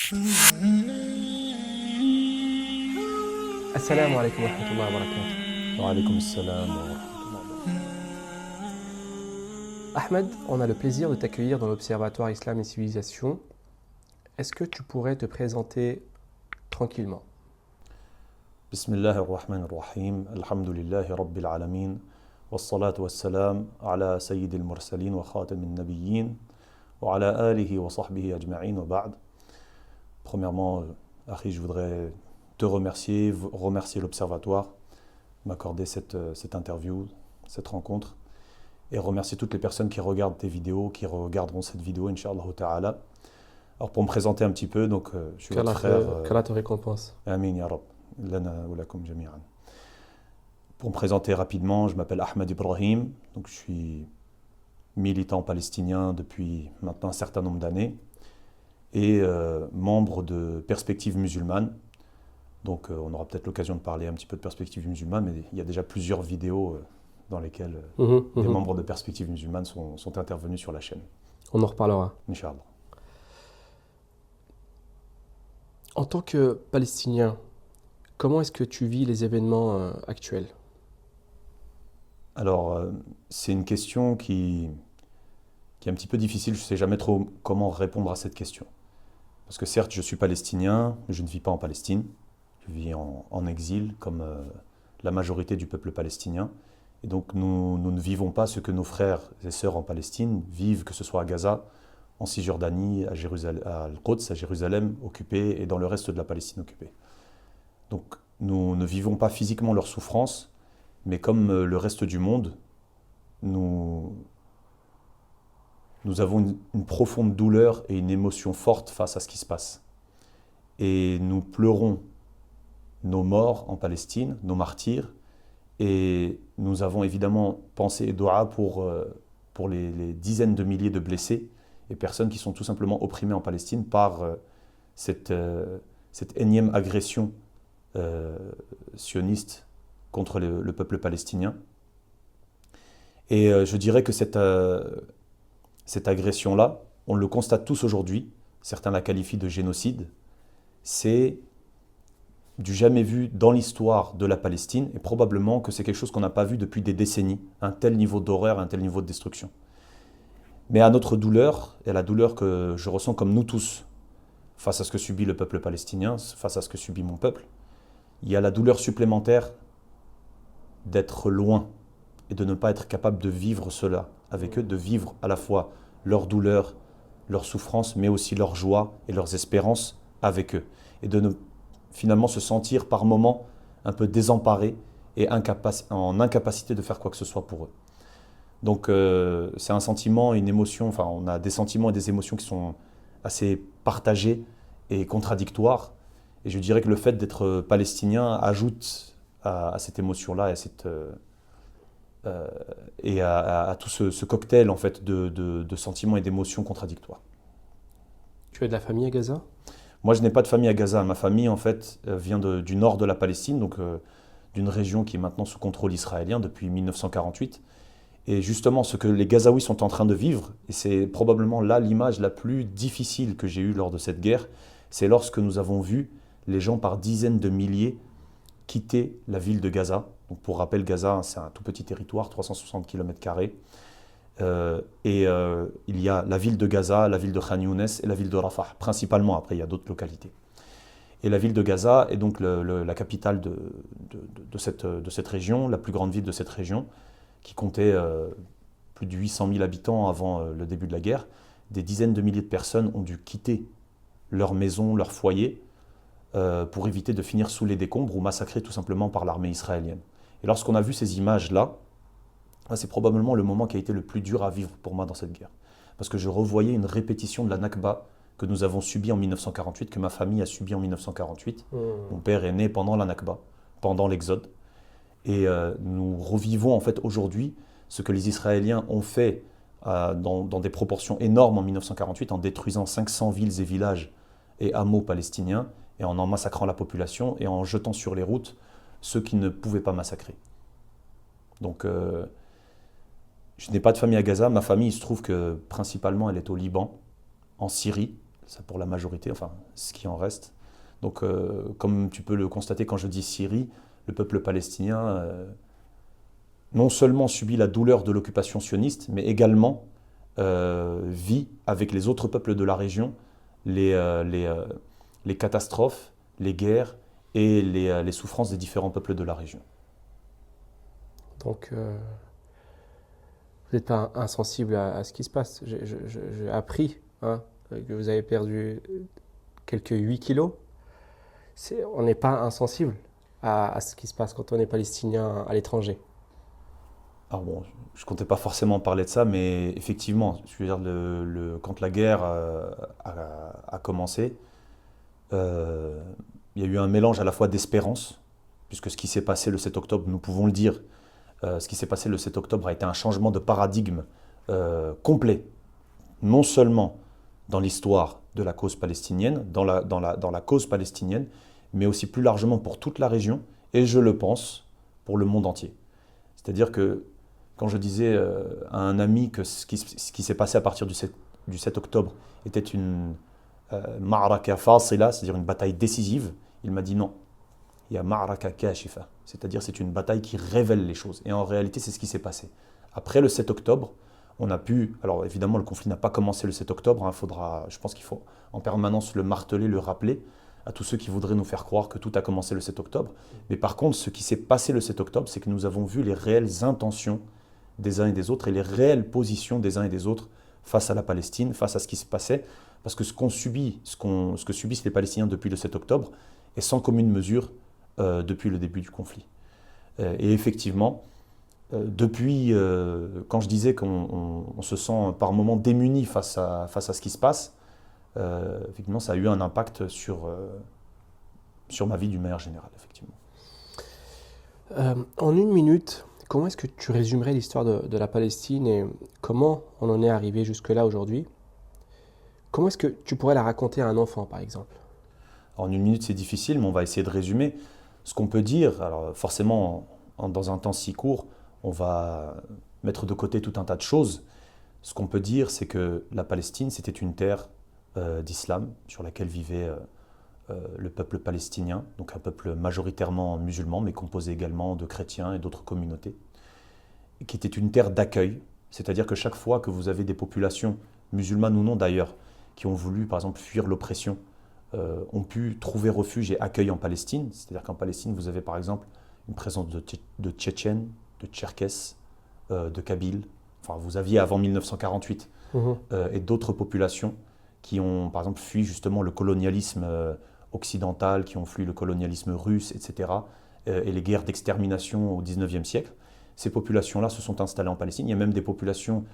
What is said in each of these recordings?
Assalamu alaikum wa rahmatullahi wa barakatuh. Wa alaykoum assalam wa rahmatullahi wa barakatuh. Ahmed, on a le plaisir de t'accueillir dans l'Observatoire Islam et Civilisation. Est-ce que tu pourrais te présenter tranquillement? Bismillah ar-Rahman ar-Rahim. Alhamdulillahi Rabbil Alamin. Wassalatu wassalam ala Sayyidil Mursalin wa Khatamin Nabiyyin. Wa ala alihi wa sahbihi ajma'in wa ba'd. Premièrement, Akhi, je voudrais te remercier, remercier l'Observatoire, m'accorder cette interview, cette rencontre, et remercier toutes les personnes qui regardent tes vidéos, qui regarderont cette vidéo, Inch'Allah Ta'ala. Alors pour me présenter un petit peu, donc je suis votre frère. Qu'Allah te récompense. Amin ya Rab. Lana wa lakum jami'an. Pour me présenter rapidement, je m'appelle Ahmed Ibrahim, donc je suis militant palestinien depuis maintenant un certain nombre d'années, et membre de Perspectives musulmanes. Donc on aura peut-être l'occasion de parler un petit peu de Perspectives musulmanes, mais il y a déjà plusieurs vidéos dans lesquelles des membres de Perspectives musulmanes sont intervenus sur la chaîne. On en reparlera. Inch'Allah. En tant que Palestinien, comment est-ce que tu vis les événements actuels? Alors, c'est une question qui est un petit peu difficile. Je ne sais jamais trop comment répondre à cette question. Parce que certes, je suis palestinien, mais je ne vis pas en Palestine. Je vis en exil, comme la majorité du peuple palestinien. Et donc, nous ne vivons pas ce que nos frères et sœurs en Palestine vivent, que ce soit à Gaza, en Cisjordanie, à Jérusalem, à Al-Quds, à Jérusalem occupée, et dans le reste de la Palestine occupée. Donc, nous ne vivons pas physiquement leur souffrance, mais comme le reste du monde, nous avons une profonde douleur et une émotion forte face à ce qui se passe. Et nous pleurons nos morts en Palestine, nos martyrs, et nous avons évidemment pensé et doua pour les dizaines de milliers de blessés et personnes qui sont tout simplement opprimées en Palestine par cette énième agression sioniste contre le peuple palestinien. Et je dirais que cette agression-là, on le constate tous aujourd'hui, certains la qualifient de génocide, c'est du jamais vu dans l'histoire de la Palestine, et probablement que c'est quelque chose qu'on n'a pas vu depuis des décennies, un tel niveau d'horreur, un tel niveau de destruction. Mais à notre douleur, et à la douleur que je ressens comme nous tous, face à ce que subit le peuple palestinien, face à ce que subit mon peuple, il y a la douleur supplémentaire d'être loin et de ne pas être capable de vivre cela avec eux, de vivre à la fois leur douleur, leur souffrance, mais aussi leur joie et leurs espérances avec eux. Et de ne finalement se sentir par moments un peu désemparé et en incapacité de faire quoi que ce soit pour eux. Donc c'est un sentiment, une émotion, enfin on a des sentiments et des émotions qui sont assez partagés et contradictoires. Et je dirais que le fait d'être palestinien ajoute à cette émotion-là et à tout ce cocktail en fait de sentiments et d'émotions contradictoires. Tu as de la famille à Gaza? Moi, je n'ai pas de famille à Gaza. Ma famille, en fait, vient du nord de la Palestine, donc d'une région qui est maintenant sous contrôle israélien depuis 1948. Et justement, ce que les Gazaouis sont en train de vivre, et c'est probablement là l'image la plus difficile que j'ai eue lors de cette guerre, c'est lorsque nous avons vu les gens par dizaines de milliers quitter la ville de Gaza. Donc pour rappel, Gaza, c'est un tout petit territoire, 360 km². Il y a la ville de Gaza, la ville de Khan Younes et la ville de Rafah, principalement. Après, il y a d'autres localités. Et la ville de Gaza est donc la capitale de cette région, la plus grande ville de cette région, qui comptait plus de 800 000 habitants avant le début de la guerre. Des dizaines de milliers de personnes ont dû quitter leur maison, leur foyer, pour éviter de finir sous les décombres ou massacrés tout simplement par l'armée israélienne. Et lorsqu'on a vu ces images-là, c'est probablement le moment qui a été le plus dur à vivre pour moi dans cette guerre. Parce que je revoyais une répétition de la Nakba que nous avons subie en 1948, que ma famille a subie en 1948. Mon père est né pendant la Nakba, pendant l'Exode. Et nous revivons en fait aujourd'hui ce que les Israéliens ont fait dans des proportions énormes en 1948 en détruisant 500 villes et villages et hameaux palestiniens et en massacrant la population et en jetant sur les routes ceux qui ne pouvaient pas massacrer. Donc je n'ai pas de famille à Gaza. Ma famille, il se trouve que principalement elle est au Liban, en Syrie, ça pour la majorité, enfin ce qui en reste. Donc comme tu peux le constater quand je dis Syrie, le peuple palestinien non seulement subit la douleur de l'occupation sioniste, mais également vit avec les autres peuples de la région les catastrophes, les guerres et les souffrances des différents peuples de la région. Donc, vous n'êtes pas insensible à ce qui se passe. J'ai appris que vous avez perdu quelques 8 kilos. On n'est pas insensible à ce qui se passe quand on est palestinien à l'étranger. Alors bon, je ne comptais pas forcément parler de ça, mais effectivement, je veux dire, quand la guerre a commencé, il y a eu un mélange à la fois d'espérance, puisque ce qui s'est passé le 7 octobre, nous pouvons le dire, ce qui s'est passé le 7 octobre a été un changement de paradigme complet, non seulement dans l'histoire de la cause palestinienne, dans la cause palestinienne, mais aussi plus largement pour toute la région, et je le pense, pour le monde entier. C'est-à-dire que quand je disais à un ami que ce qui s'est passé à partir du 7 octobre était une ma'araka fasila, c'est-à-dire une bataille décisive, il m'a dit non, il y a ma'araka kashifa, c'est-à-dire c'est une bataille qui révèle les choses. Et en réalité, c'est ce qui s'est passé. Après le 7 octobre, on a pu, alors évidemment le conflit n'a pas commencé le 7 octobre, je pense qu'il faut en permanence le marteler, le rappeler à tous ceux qui voudraient nous faire croire que tout a commencé le 7 octobre. Mais par contre, ce qui s'est passé le 7 octobre, c'est que nous avons vu les réelles intentions des uns et des autres et les réelles positions des uns et des autres face à la Palestine, face à ce qui se passait. Parce que ce que subissent les Palestiniens depuis le 7 octobre est sans commune mesure depuis le début du conflit. Et effectivement, depuis, quand je disais qu'on se sent par moments démuni face à ce qui se passe, effectivement, ça a eu un impact sur ma vie d'une manière générale, effectivement. En une minute, comment est-ce que tu résumerais l'histoire de la Palestine et comment on en est arrivé jusque-là aujourd'hui? Comment est-ce que tu pourrais la raconter à un enfant, par exemple? En une minute, c'est difficile, mais on va essayer de résumer. Ce qu'on peut dire, alors forcément, dans un temps si court, on va mettre de côté tout un tas de choses. Ce qu'on peut dire, c'est que la Palestine, c'était une terre d'islam sur laquelle vivait le peuple palestinien, donc un peuple majoritairement musulman, mais composé également de chrétiens et d'autres communautés, et qui était une terre d'accueil, c'est-à-dire que chaque fois que vous avez des populations, musulmanes ou non d'ailleurs, qui ont voulu par exemple fuir l'oppression, ont pu trouver refuge et accueil en Palestine, c'est-à-dire qu'en Palestine, vous avez par exemple une présence de Tchétchènes, de Tcherkesses, de Kabyles, enfin vous aviez avant 1948, et d'autres populations qui ont par exemple fui justement le colonialisme occidental, qui ont fui le colonialisme russe, etc., et les guerres d'extermination au XIXe siècle. Ces populations-là se sont installées en Palestine. Il y a même des populations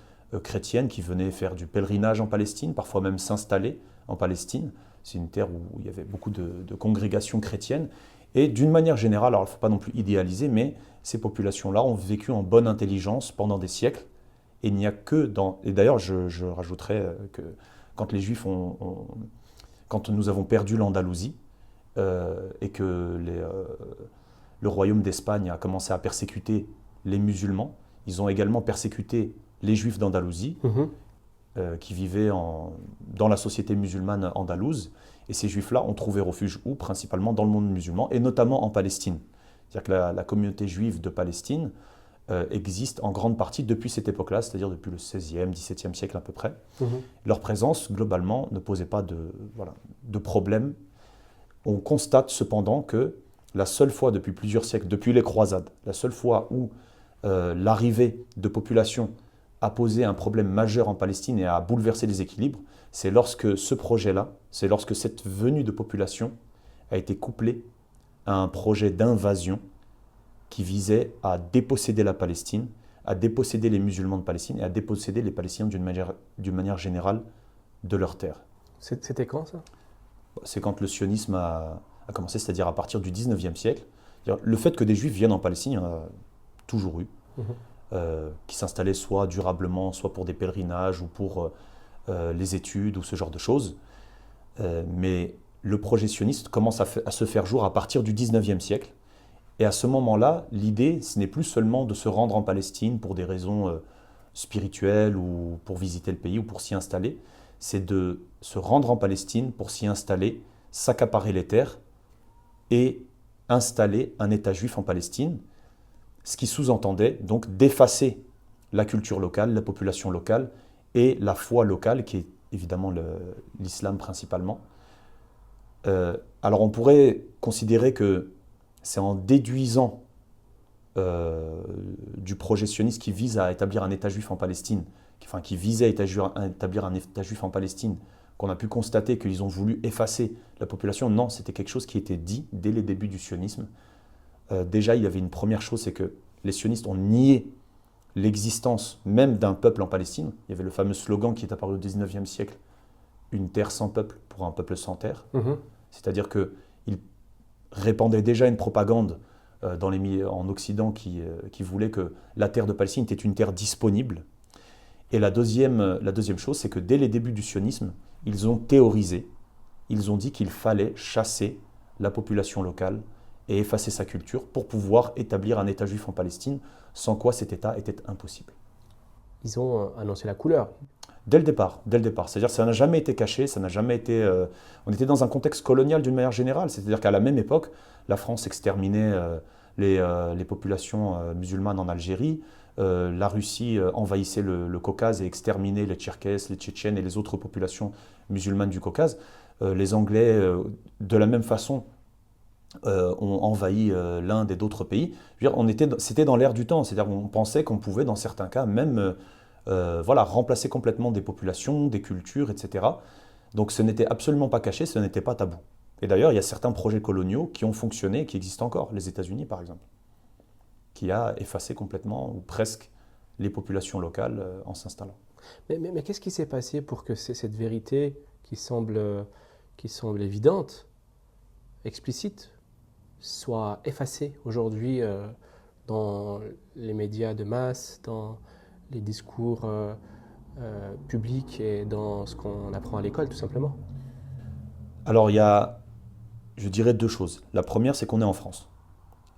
chrétiennes qui venaient faire du pèlerinage en Palestine, parfois même s'installer en Palestine. C'est une terre où il y avait beaucoup de congrégations chrétiennes. Et d'une manière générale, alors il ne faut pas non plus idéaliser, mais ces populations-là ont vécu en bonne intelligence pendant des siècles. Et il n'y a que dans... Et d'ailleurs, je rajouterais que quand les Juifs quand nous avons perdu l'Andalousie et que le royaume d'Espagne a commencé à persécuter les musulmans, ils ont également persécuté les Juifs d'Andalousie qui vivaient dans la société musulmane andalouse. Et ces Juifs-là ont trouvé refuge où? Principalement dans le monde musulman et notamment en Palestine. C'est-à-dire que la communauté juive de Palestine existe en grande partie depuis cette époque-là, c'est-à-dire depuis le XVIe, XVIIe siècle à peu près. Leur présence, globalement, ne posait pas de problème. On constate cependant que la seule fois depuis plusieurs siècles, depuis les croisades, la seule fois où l'arrivée de populations a posé un problème majeur en Palestine et a bouleversé les équilibres, c'est lorsque ce projet-là, c'est lorsque cette venue de population a été couplée à un projet d'invasion qui visait à déposséder la Palestine, à déposséder les musulmans de Palestine et à déposséder les Palestiniens d'une manière générale de leurs terres. C'était quand ça? C'est quand le sionisme a commencé, c'est-à-dire à partir du 19e siècle. Le fait que des Juifs viennent en Palestine, il y en a toujours eu, qui s'installaient soit durablement, soit pour des pèlerinages ou pour les études ou ce genre de choses. Mais le projet sioniste commence à se faire jour à partir du 19e siècle. Et à ce moment-là, l'idée, ce n'est plus seulement de se rendre en Palestine pour des raisons spirituelles ou pour visiter le pays ou pour s'y installer. c'est de se rendre en Palestine pour s'y installer, s'accaparer les terres et installer un État juif en Palestine, ce qui sous-entendait donc d'effacer la culture locale, la population locale et la foi locale, qui est évidemment l'islam principalement. Alors on pourrait considérer que c'est en déduisant du projet sioniste qui vise à établir un État juif en Palestine, qui visait à établir un État juif en Palestine, qu'on a pu constater qu'ils ont voulu effacer la population. Non, c'était quelque chose qui était dit dès les débuts du sionisme. Déjà, il y avait une première chose, c'est que les sionistes ont nié l'existence même d'un peuple en Palestine. Il y avait le fameux slogan qui est apparu au XIXe siècle, « Une terre sans peuple pour un peuple sans terre ». C'est-à-dire qu'ils répandaient déjà une propagande en Occident qui voulait que la terre de Palestine était une terre disponible. Et la deuxième chose, c'est que dès les débuts du sionisme, ils ont théorisé, ils ont dit qu'il fallait chasser la population locale et effacer sa culture pour pouvoir établir un État juif en Palestine, sans quoi cet État était impossible. Ils ont annoncé la couleur. Dès le départ. C'est-à-dire que ça n'a jamais été caché, ça n'a jamais été... on était dans un contexte colonial d'une manière générale, c'est-à-dire qu'à la même époque, la France exterminait les populations musulmanes en Algérie, la Russie envahissait le Caucase et exterminait les Tcherkesses, les Tchétchènes et les autres populations musulmanes du Caucase. Les Anglais, de la même façon, ont envahi l'Inde et d'autres pays. Je veux dire, c'était dans l'air du temps, c'est-à-dire qu'on pensait qu'on pouvait, dans certains cas, même remplacer complètement des populations, des cultures, etc. Donc ce n'était absolument pas caché, ce n'était pas tabou. Et d'ailleurs, il y a certains projets coloniaux qui ont fonctionné et qui existent encore. Les États-Unis, par exemple, qui a effacé complètement, ou presque, les populations locales en s'installant. Mais qu'est-ce qui s'est passé pour que cette vérité qui semble évidente, explicite, soit effacée aujourd'hui dans les médias de masse, dans les discours publics et dans ce qu'on apprend à l'école, tout simplement? Alors, il y a, je dirais, deux choses. La première, c'est qu'on est en France.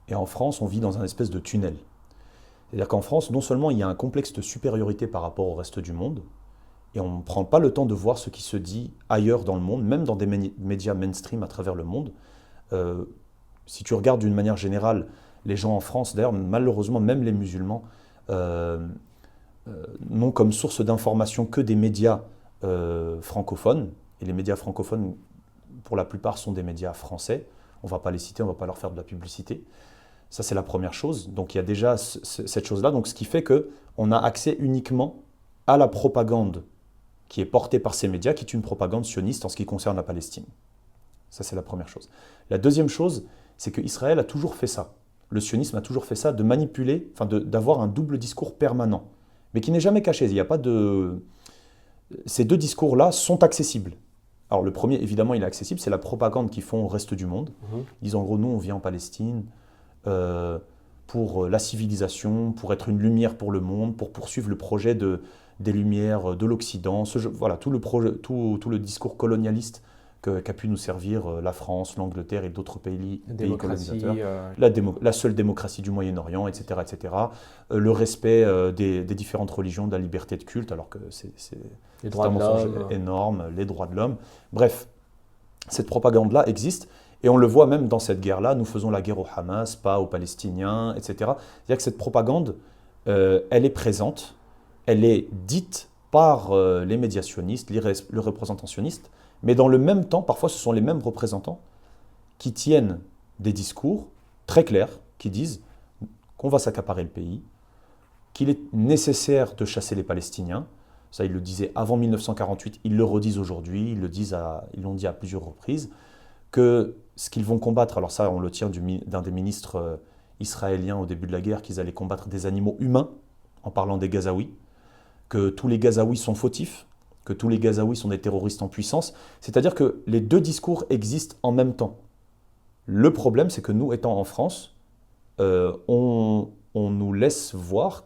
Et en France, on vit dans un espèce de tunnel. C'est-à-dire qu'en France, non seulement il y a un complexe de supériorité par rapport au reste du monde, et on ne prend pas le temps de voir ce qui se dit ailleurs dans le monde, même dans des médias mainstream à travers le monde. Si tu regardes d'une manière générale, les gens en France, d'ailleurs malheureusement même les musulmans, n'ont comme source d'information que des médias francophones, et les médias francophones, pour la plupart, sont des médias français. On ne va pas les citer, on ne va pas leur faire de la publicité. Ça, c'est la première chose. Donc, il y a déjà cette chose-là. Donc, ce qui fait qu'on a accès uniquement à la propagande qui est portée par ces médias, qui est une propagande sioniste en ce qui concerne la Palestine. Ça, c'est la première chose. La deuxième chose, c'est qu'Israël a toujours fait ça. Le sionisme a toujours fait ça, de manipuler, d'avoir un double discours permanent, mais qui n'est jamais caché. Il n'y a pas de... Ces deux discours-là sont accessibles. Alors, le premier, évidemment, il est accessible, c'est la propagande qu'ils font au reste du monde. Ils disent en gros, nous, on vit en Palestine pour la civilisation, pour être une lumière pour le monde, pour poursuivre le projet des Lumières de l'Occident. Voilà, tout le discours colonialiste qu'a pu nous servir la France, l'Angleterre et d'autres pays colonisateurs. La seule démocratie du Moyen-Orient, etc. etc. Le respect des différentes religions, de la liberté de culte, alors que c'est un mensonge énorme, les droits de l'homme. Bref, cette propagande-là existe. Et on le voit même dans cette guerre-là, nous faisons la guerre au Hamas, pas aux Palestiniens, etc. C'est-à-dire que cette propagande, elle est présente, elle est dite par les médias sionistes, le représentant sioniste, mais dans le même temps, parfois ce sont les mêmes représentants qui tiennent des discours très clairs, qui disent qu'on va s'accaparer le pays, qu'il est nécessaire de chasser les Palestiniens. Ça, ils le disaient avant 1948, ils le redisent aujourd'hui, ils l'ont dit à plusieurs reprises, que ce qu'ils vont combattre, alors ça on le tient d'un des ministres israéliens au début de la guerre, qu'ils allaient combattre des animaux humains, en parlant des Gazaouis, que tous les Gazaouis sont fautifs, que tous les Gazaouis sont des terroristes en puissance. C'est-à-dire que les deux discours existent en même temps. Le problème, c'est que nous, étant en France, on nous laisse voir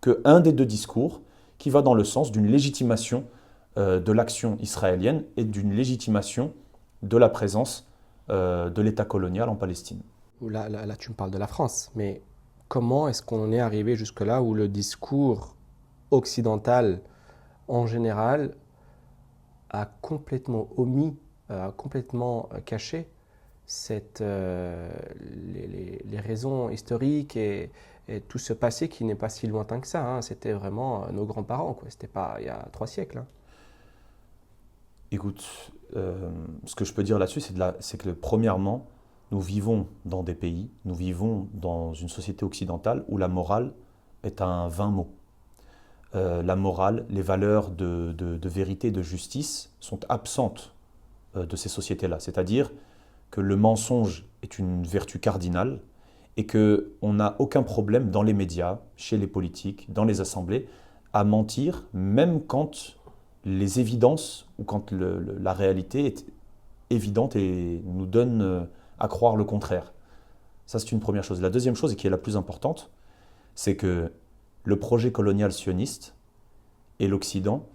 qu'un des deux discours qui va dans le sens d'une légitimation de l'action israélienne et d'une légitimation de la présence de l'État colonial en Palestine. Là, tu me parles de la France, mais comment est-ce qu'on est arrivé jusque-là où le discours occidental, en général, a complètement omis, complètement caché les raisons historiques et tout ce passé qui n'est pas si lointain que ça. Hein. C'était vraiment nos grands-parents, quoi. C'était pas il y a 3 siècles. Hein. Écoute, ce que je peux dire là-dessus, c'est que premièrement, nous vivons dans des pays, nous vivons dans une société occidentale où la morale est un vain mot. La morale, les valeurs de vérité et de justice sont absentes de ces sociétés-là. C'est-à-dire que le mensonge est une vertu cardinale et qu'on n'a aucun problème dans les médias, chez les politiques, dans les assemblées, à mentir, même quand les évidences ou quand la réalité est évidente et nous donne à croire le contraire. Ça, c'est une première chose. La deuxième chose, et qui est la plus importante, c'est que le projet colonial sioniste et l'Occident,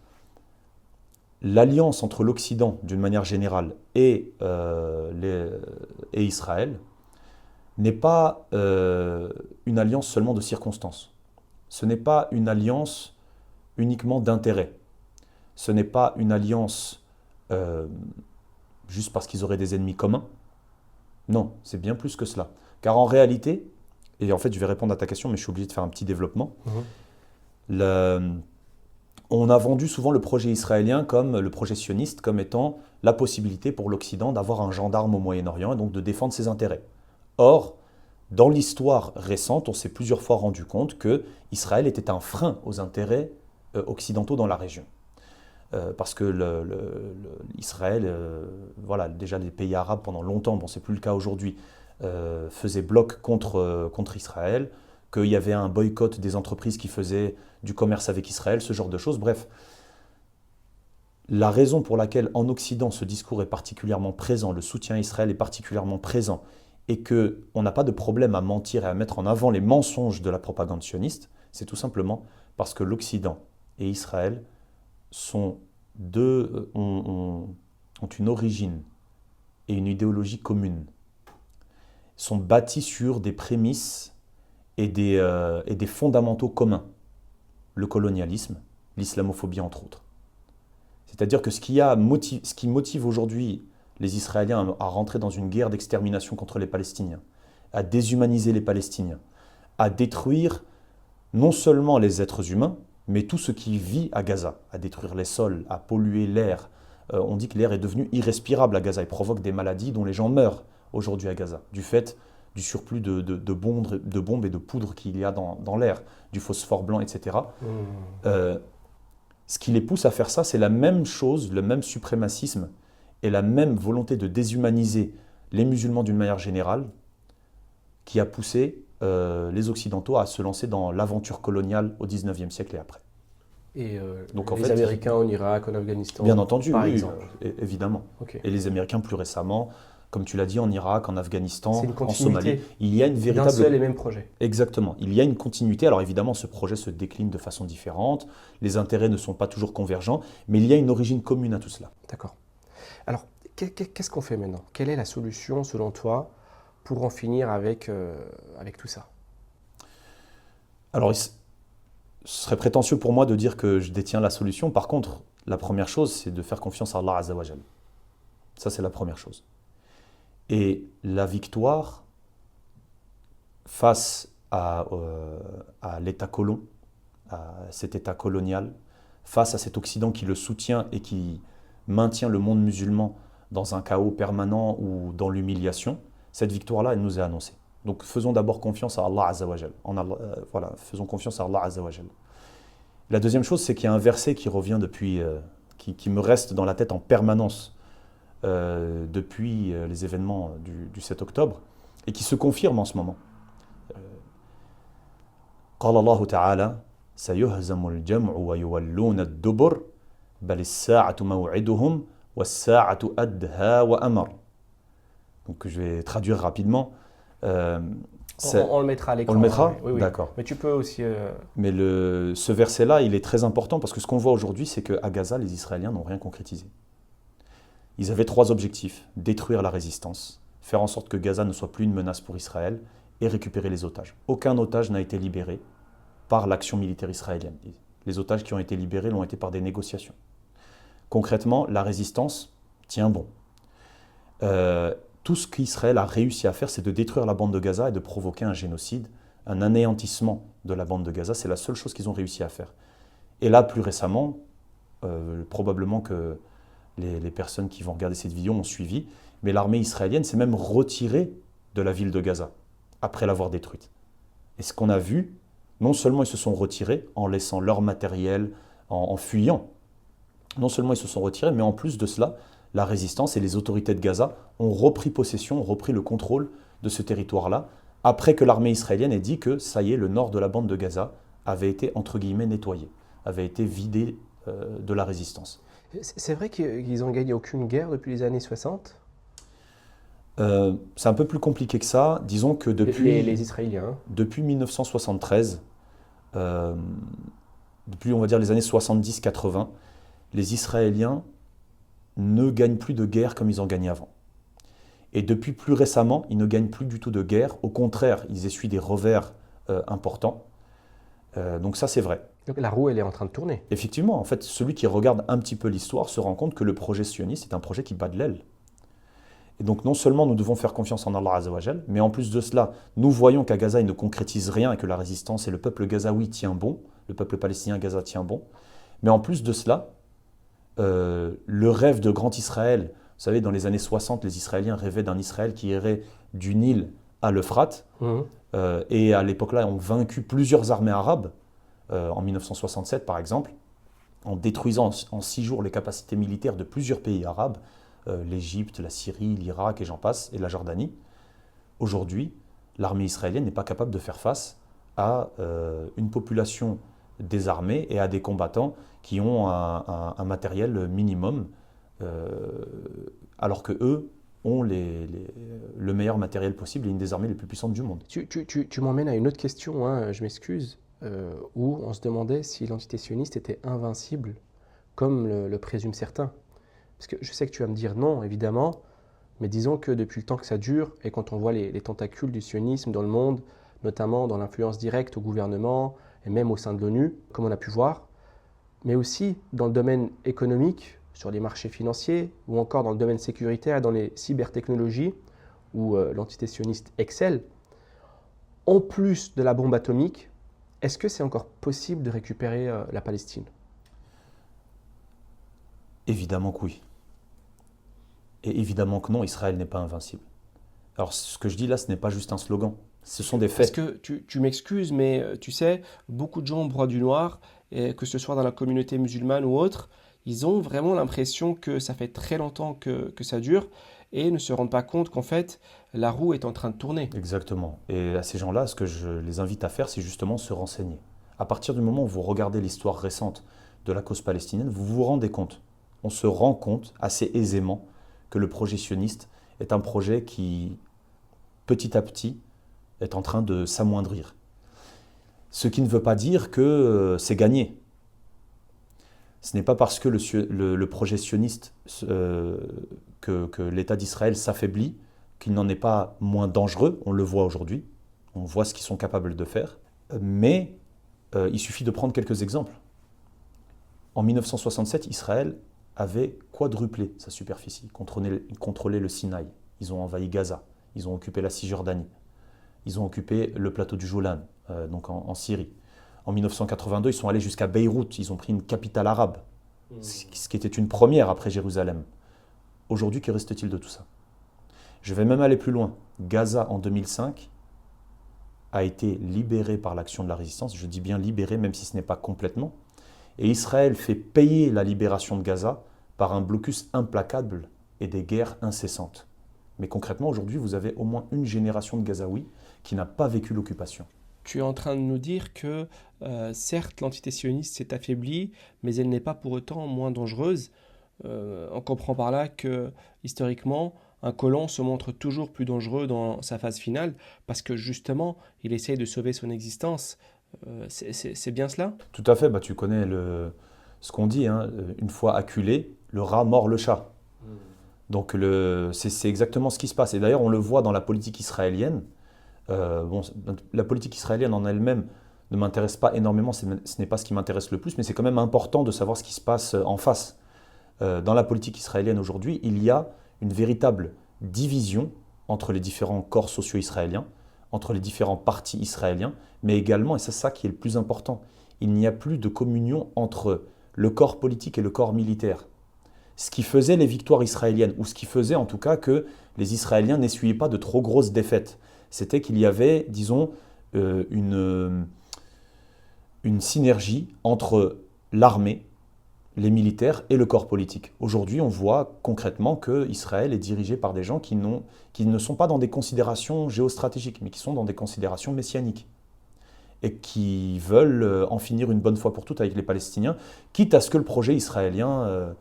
l'alliance entre l'Occident, d'une manière générale, et Israël, n'est pas une alliance seulement de circonstances. Ce n'est pas une alliance uniquement d'intérêt. Ce n'est pas une alliance juste parce qu'ils auraient des ennemis communs. Non, c'est bien plus que cela. Car en réalité, et en fait je vais répondre à ta question, mais je suis obligé de faire un petit développement, on a vendu souvent le projet israélien comme le projet sioniste comme étant la possibilité pour l'Occident d'avoir un gendarme au Moyen-Orient et donc de défendre ses intérêts. Or, dans l'histoire récente, on s'est plusieurs fois rendu compte que Israël était un frein aux intérêts occidentaux dans la région. Parce que Israël, voilà, déjà les pays arabes pendant longtemps, bon c'est plus le cas aujourd'hui, faisaient bloc contre Israël, qu'il y avait un boycott des entreprises qui faisaient du commerce avec Israël, ce genre de choses. Bref, la raison pour laquelle en Occident ce discours est particulièrement présent, le soutien à Israël est particulièrement présent, et qu'on n'a pas de problème à mentir et à mettre en avant les mensonges de la propagande sioniste, c'est tout simplement parce que l'Occident et Israël ont une origine et une idéologie commune, sont bâtis sur des prémices et des fondamentaux communs. Le colonialisme, l'islamophobie entre autres. C'est-à-dire que ce qui motive aujourd'hui les Israéliens à rentrer dans une guerre d'extermination contre les Palestiniens, à déshumaniser les Palestiniens, à détruire non seulement les êtres humains, mais tout ce qui vit à Gaza, à détruire les sols, à polluer l'air. On dit que l'air est devenu irrespirable à Gaza et provoque des maladies dont les gens meurent aujourd'hui à Gaza, du fait du surplus de bombes et de poudre qu'il y a dans l'air, du phosphore blanc, etc. Ce qui les pousse à faire ça, c'est la même chose, le même suprémacisme et la même volonté de déshumaniser les musulmans d'une manière générale qui a poussé les Occidentaux à se lancer dans l'aventure coloniale au XIXe siècle et après. Et donc, les Américains en Irak, en Afghanistan, bien entendu, par oui, exemple. Évidemment. Okay. Et les Américains plus récemment, comme tu l'as dit, en Irak, en Afghanistan, en Somalie. Il y a une véritable... d'un seul et même projet. Exactement. Il y a une continuité. Alors évidemment, ce projet se décline de façon différente. Les intérêts ne sont pas toujours convergents, mais il y a une origine commune à tout cela. D'accord. Alors, qu'est-ce qu'on fait maintenant? Quelle est la solution, selon toi, pour en finir avec tout ça? Alors, ce serait prétentieux pour moi de dire que je détiens la solution. Par contre, la première chose, c'est de faire confiance à Allah Azza wa Jal. Ça, c'est la première chose. Et la victoire face à l'État colon, à cet État colonial, face à cet Occident qui le soutient et qui maintient le monde musulman dans un chaos permanent ou dans l'humiliation, cette victoire-là, elle nous est annoncée. Donc faisons d'abord confiance à Allah Azza wa Jal. Voilà, faisons confiance à Allah Azza wa Jal. La deuxième chose, c'est qu'il y a un verset qui revient depuis, qui me reste dans la tête en permanence depuis les événements du 7 octobre et qui se confirme en ce moment. قال الله تعالى سيهزم الجمع ويولون الدبر بل الساعة موعدهم والساعة أدهى وأمر. Donc je vais traduire rapidement. On le mettra à l'écran. On le mettra, oui. D'accord. Mais tu peux aussi... Mais ce verset-là, il est très important parce que ce qu'on voit aujourd'hui, c'est qu'à Gaza, les Israéliens n'ont rien concrétisé. Ils avaient 3 objectifs. Détruire la résistance, faire en sorte que Gaza ne soit plus une menace pour Israël et récupérer les otages. Aucun otage n'a été libéré par l'action militaire israélienne. Les otages qui ont été libérés l'ont été par des négociations. concrètement, la résistance tient bon. Tout ce qu'Israël a réussi à faire, c'est de détruire la bande de Gaza et de provoquer un génocide, un anéantissement de la bande de Gaza. C'est la seule chose qu'ils ont réussi à faire. Et là, plus récemment, probablement que les personnes qui vont regarder cette vidéo ont suivi, mais l'armée israélienne s'est même retirée de la ville de Gaza, après l'avoir détruite. Et ce qu'on a vu, non seulement ils se sont retirés en laissant leur matériel, en fuyant, non seulement ils se sont retirés, mais en plus de cela, la résistance et les autorités de Gaza ont repris possession, ont repris le contrôle de ce territoire-là, après que l'armée israélienne ait dit que, ça y est, le nord de la bande de Gaza avait été, entre guillemets, nettoyé, avait été vidé de la résistance. C'est vrai qu'ils n'ont gagné aucune guerre depuis les années 60? C'est un peu plus compliqué que ça. Disons que depuis, les Israéliens. depuis 1973, depuis on va dire les années 70-80, les Israéliens ne gagnent plus de guerre comme ils en gagnaient avant. Et depuis plus récemment, ils ne gagnent plus du tout de guerre. Au contraire, ils essuient des revers importants. Donc ça, c'est vrai. Donc la roue, elle est en train de tourner. Effectivement, en fait, celui qui regarde un petit peu l'histoire se rend compte que le projet sioniste est un projet qui bat de l'aile. Et donc non seulement nous devons faire confiance en Allah Azza wa Jal, mais en plus de cela, nous voyons qu'à Gaza, il ne concrétise rien et que la résistance et le peuple gazaoui tient bon, le peuple palestinien à Gaza tient bon. Mais en plus de cela, le rêve de grand Israël, vous savez, dans les années 60, les Israéliens rêvaient d'un Israël qui irait du Nil à l'Euphrate. Et à l'époque-là, ont vaincu plusieurs armées arabes, en 1967 par exemple, en détruisant en 6 jours les capacités militaires de plusieurs pays arabes, l'Égypte, la Syrie, l'Irak et j'en passe, et la Jordanie. Aujourd'hui, l'armée israélienne n'est pas capable de faire face à une population désarmée et à des combattants qui ont un matériel minimum, alors que eux ont le meilleur matériel possible et une des armées les plus puissantes du monde. Tu m'emmènes à une autre question, hein, je m'excuse, où on se demandait si l'entité sioniste était invincible, comme le présument certains. Parce que je sais que tu vas me dire non, évidemment, mais disons que depuis le temps que ça dure, et quand on voit les tentacules du sionisme dans le monde, notamment dans l'influence directe au gouvernement, et même au sein de l'ONU, comme on a pu voir, mais aussi dans le domaine économique, sur les marchés financiers, ou encore dans le domaine sécuritaire, dans les cybertechnologies, où l'entité sioniste excelle, en plus de la bombe atomique, est-ce que c'est encore possible de récupérer la Palestine? Évidemment que oui. Et évidemment que non, Israël n'est pas invincible. Alors ce que je dis là, ce n'est pas juste un slogan, ce sont des Parce faits. que tu m'excuses, mais tu sais, beaucoup de gens broient du noir, et que ce soit dans la communauté musulmane ou autre, ils ont vraiment l'impression que ça fait très longtemps que ça dure et ne se rendent pas compte qu'en fait, la roue est en train de tourner. Exactement. Et à ces gens-là, ce que je les invite à faire, c'est justement se renseigner. À partir du moment où vous regardez l'histoire récente de la cause palestinienne, vous vous rendez compte, on se rend compte assez aisément que le projet sioniste est un projet qui, petit à petit, est en train de s'amoindrir. Ce qui ne veut pas dire que c'est gagné. Ce n'est pas parce que le projet sioniste, que l'État d'Israël s'affaiblit, qu'il n'en est pas moins dangereux. On le voit aujourd'hui, on voit ce qu'ils sont capables de faire. Mais il suffit de prendre quelques exemples. En 1967, Israël avait quadruplé sa superficie. Ils contrôlaient le Sinaï. Ils ont envahi Gaza. Ils ont occupé la Cisjordanie. Ils ont occupé le plateau du Golan, donc en Syrie. En 1982, ils sont allés jusqu'à Beyrouth. Ils ont pris une capitale arabe, ce qui était une première après Jérusalem. Aujourd'hui, que reste-t-il de tout ça? Je vais même aller plus loin. Gaza, en 2005, a été libéré par l'action de la résistance. Je dis bien libéré, même si ce n'est pas complètement. Et Israël fait payer la libération de Gaza par un blocus implacable et des guerres incessantes. Mais concrètement, aujourd'hui, vous avez au moins une génération de Gazaouis qui n'a pas vécu l'occupation. Tu es en train de nous dire que, certes, l'entité sioniste s'est affaiblie, mais elle n'est pas pour autant moins dangereuse. On comprend par là que, historiquement, un colon se montre toujours plus dangereux dans sa phase finale, parce que justement, il essaye de sauver son existence. C'est bien cela? Tout à fait, tu connais ce qu'on dit, hein, une fois acculé, le rat mord le chat. Donc c'est exactement ce qui se passe. Et d'ailleurs, on le voit dans la politique israélienne. La politique israélienne en elle-même ne m'intéresse pas énormément, ce n'est pas ce qui m'intéresse le plus, mais c'est quand même important de savoir ce qui se passe en face. dans la politique israélienne aujourd'hui, il y a une véritable division entre les différents corps socio-israéliens, entre les différents partis israéliens, mais également, et c'est ça qui est le plus important, il n'y a plus de communion entre le corps politique et le corps militaire. Ce qui faisait les victoires israéliennes, ou ce qui faisait en tout cas que les Israéliens n'essuyaient pas de trop grosses défaites, c'était qu'il y avait, disons, une synergie entre l'armée, les militaires et le corps politique. Aujourd'hui, on voit concrètement que Israël est dirigé par des gens qui ne sont pas dans des considérations géostratégiques, mais qui sont dans des considérations messianiques et qui veulent en finir une bonne fois pour toutes avec les Palestiniens, quitte à ce que le projet israélien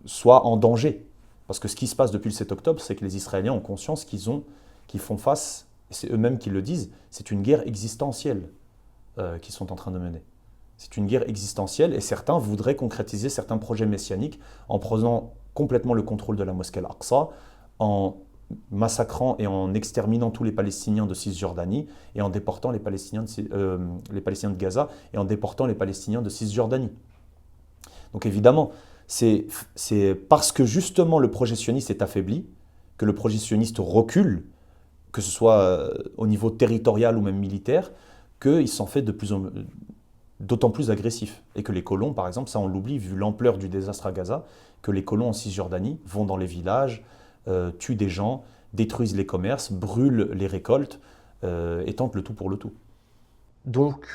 soit en danger. Parce que ce qui se passe depuis le 7 octobre, c'est que les Israéliens ont conscience qu'ils font face, et c'est eux-mêmes qui le disent, c'est une guerre existentielle qu'ils sont en train de mener. C'est une guerre existentielle et certains voudraient concrétiser certains projets messianiques en prenant complètement le contrôle de la mosquée Al-Aqsa, en massacrant et en exterminant tous les Palestiniens de Cisjordanie et en déportant les Palestiniens de Gaza et en déportant les Palestiniens de Cisjordanie. Donc évidemment, c'est parce que justement le projet sioniste est affaibli, que le projet sioniste recule, que ce soit au niveau territorial ou même militaire, qu'il s'en fait d'autant plus agressif. Et que les colons, par exemple, ça on l'oublie vu l'ampleur du désastre à Gaza, que les colons en Cisjordanie vont dans les villages, tuent des gens, détruisent les commerces, brûlent les récoltes et tentent le tout pour le tout. Donc,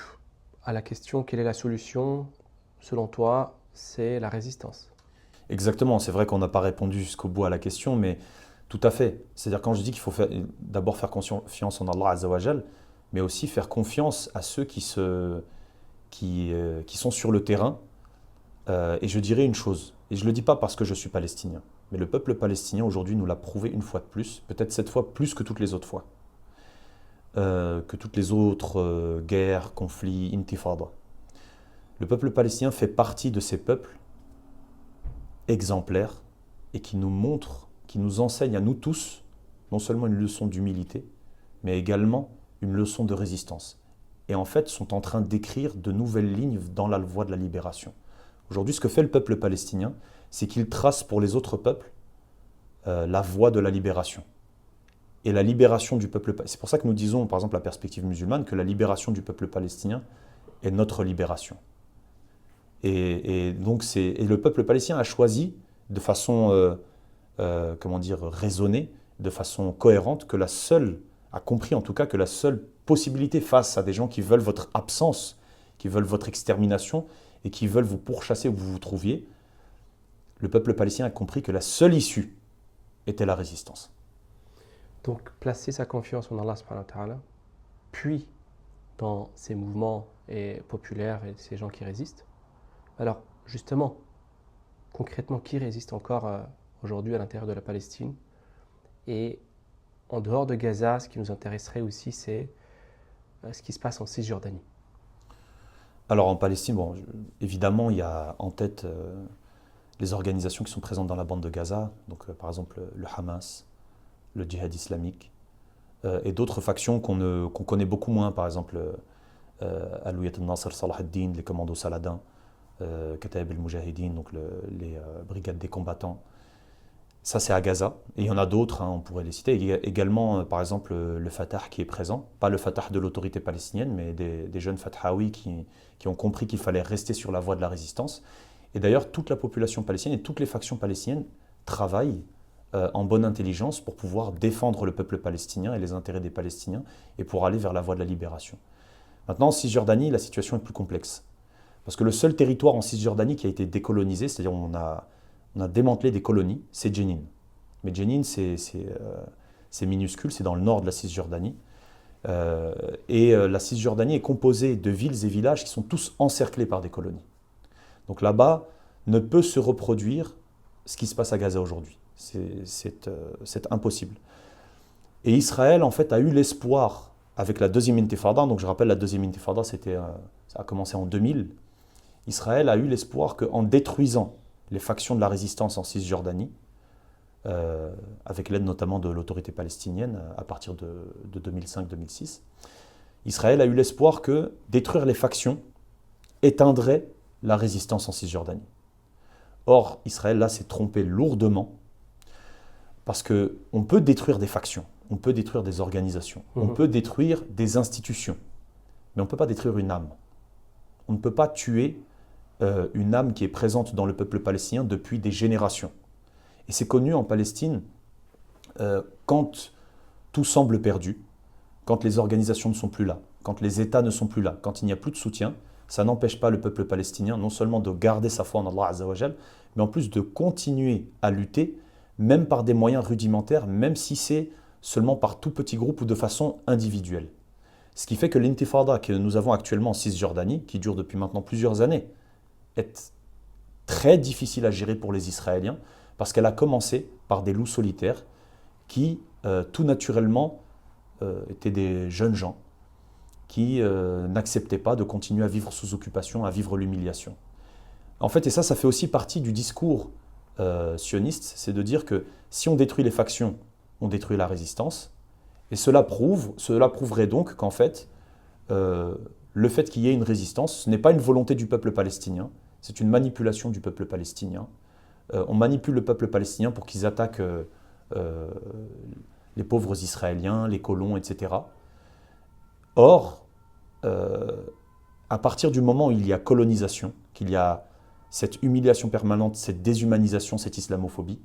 à la question quelle est la solution, selon toi, c'est la résistance. Exactement, c'est vrai qu'on n'a pas répondu jusqu'au bout à la question, mais tout à fait. C'est-à-dire quand je dis qu'il faut d'abord faire confiance en Allah Azza wa Jal, mais aussi faire confiance à ceux qui sont sur le terrain. Et je dirais une chose, et je ne le dis pas parce que je suis palestinien, mais le peuple palestinien aujourd'hui nous l'a prouvé une fois de plus, peut-être cette fois plus que toutes les autres fois, que toutes les autres guerres, conflits, intifada. Le peuple palestinien fait partie de ces peuples exemplaires et qui nous montrent, qui nous enseignent à nous tous, non seulement une leçon d'humilité, mais également une leçon de résistance. Et en fait, sont en train d'écrire de nouvelles lignes dans la voie de la libération. Aujourd'hui, ce que fait le peuple palestinien, c'est qu'il trace pour les autres peuples la voie de la libération. Et la libération du peuple palestinien, c'est pour ça que nous disons, par exemple, la perspective musulmane, que la libération du peuple palestinien est notre libération. Et donc, le peuple palestinien a choisi de façon, raisonnée, de façon cohérente, a compris en tout cas que la seule possibilité face à des gens qui veulent votre absence, qui veulent votre extermination et qui veulent vous pourchasser où vous vous trouviez, le peuple palestinien a compris que la seule issue était la résistance. Donc, placer sa confiance en Allah subhanahu wa ta'ala, puis dans ces mouvements populaires et ces gens qui résistent. Alors, justement, concrètement, qui résiste encore aujourd'hui à l'intérieur de la Palestine? Et en dehors de Gaza, ce qui nous intéresserait aussi, c'est ce qui se passe en Cisjordanie. Alors en Palestine, évidemment, il y a en tête les organisations qui sont présentes dans la bande de Gaza, donc par exemple le Hamas, le djihad islamique, et d'autres factions qu'on connaît beaucoup moins, par exemple Alouiyat al-Nasr, Salah ad-Din, les commandos Saladin, Kataib al-Mujahideen, donc les brigades des combattants. Ça, c'est à Gaza. Et il y en a d'autres, on pourrait les citer. Il y a également, par exemple, le Fatah qui est présent. Pas le Fatah de l'autorité palestinienne, mais des jeunes Fathaouis qui ont compris qu'il fallait rester sur la voie de la résistance. Et d'ailleurs, toute la population palestinienne et toutes les factions palestiniennes travaillent en bonne intelligence pour pouvoir défendre le peuple palestinien et les intérêts des Palestiniens et pour aller vers la voie de la libération. Maintenant, en Cisjordanie, la situation est plus complexe. Parce que le seul territoire en Cisjordanie qui a été décolonisé, c'est-à-dire on a démantelé des colonies, c'est Jenin. Mais Jenin, c'est minuscule, c'est dans le nord de la Cisjordanie. La Cisjordanie est composée de villes et villages qui sont tous encerclés par des colonies. Donc là-bas, ne peut se reproduire ce qui se passe à Gaza aujourd'hui. C'est impossible. Et Israël, en fait, a eu l'espoir, avec la deuxième intifada, donc je rappelle, la deuxième intifada, ça a commencé en 2000, Israël a eu l'espoir qu'en détruisant les factions de la résistance en Cisjordanie, avec l'aide notamment de l'autorité palestinienne à partir de 2005-2006, Israël a eu l'espoir que détruire les factions éteindrait la résistance en Cisjordanie. Or, Israël, là, s'est trompé lourdement parce qu'on peut détruire des factions, on peut détruire des organisations, on peut détruire des institutions, mais on ne peut pas détruire une âme. On ne peut pas tuer une âme qui est présente dans le peuple palestinien depuis des générations. Et c'est connu en Palestine, quand tout semble perdu, quand les organisations ne sont plus là, quand les États ne sont plus là, quand il n'y a plus de soutien, ça n'empêche pas le peuple palestinien non seulement de garder sa foi en Allah Azza wa Jal, mais en plus de continuer à lutter, même par des moyens rudimentaires, même si c'est seulement par tout petit groupe ou de façon individuelle. Ce qui fait que l'intifada que nous avons actuellement en Cisjordanie, qui dure depuis maintenant plusieurs années, est très difficile à gérer pour les Israéliens, parce qu'elle a commencé par des loups solitaires qui, tout naturellement, étaient des jeunes gens qui n'acceptaient pas de continuer à vivre sous occupation, à vivre l'humiliation. En fait, et ça fait aussi partie du discours sioniste, c'est de dire que si on détruit les factions, on détruit la résistance, et cela prouverait donc qu'en fait, le fait qu'il y ait une résistance, ce n'est pas une volonté du peuple palestinien, c'est une manipulation du peuple palestinien. On manipule le peuple palestinien pour qu'ils attaquent les pauvres Israéliens, les colons, etc. Or, à partir du moment où il y a colonisation, qu'il y a cette humiliation permanente, cette déshumanisation, cette islamophobie,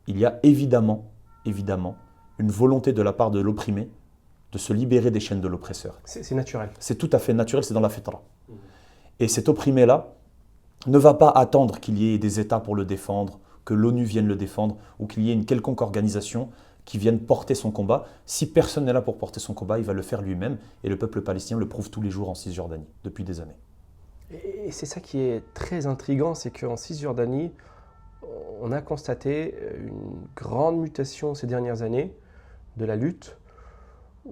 il y a évidemment une volonté de la part de l'opprimé de se libérer des chaînes de l'oppresseur. C'est naturel. C'est tout à fait naturel, c'est dans la fitra. Et cet opprimé-là ne va pas attendre qu'il y ait des États pour le défendre, que l'ONU vienne le défendre, ou qu'il y ait une quelconque organisation qui vienne porter son combat. Si personne n'est là pour porter son combat, il va le faire lui-même. Et le peuple palestinien le prouve tous les jours en Cisjordanie, depuis des années. Et c'est ça qui est très intriguant, c'est qu'en Cisjordanie, on a constaté une grande mutation ces dernières années de la lutte,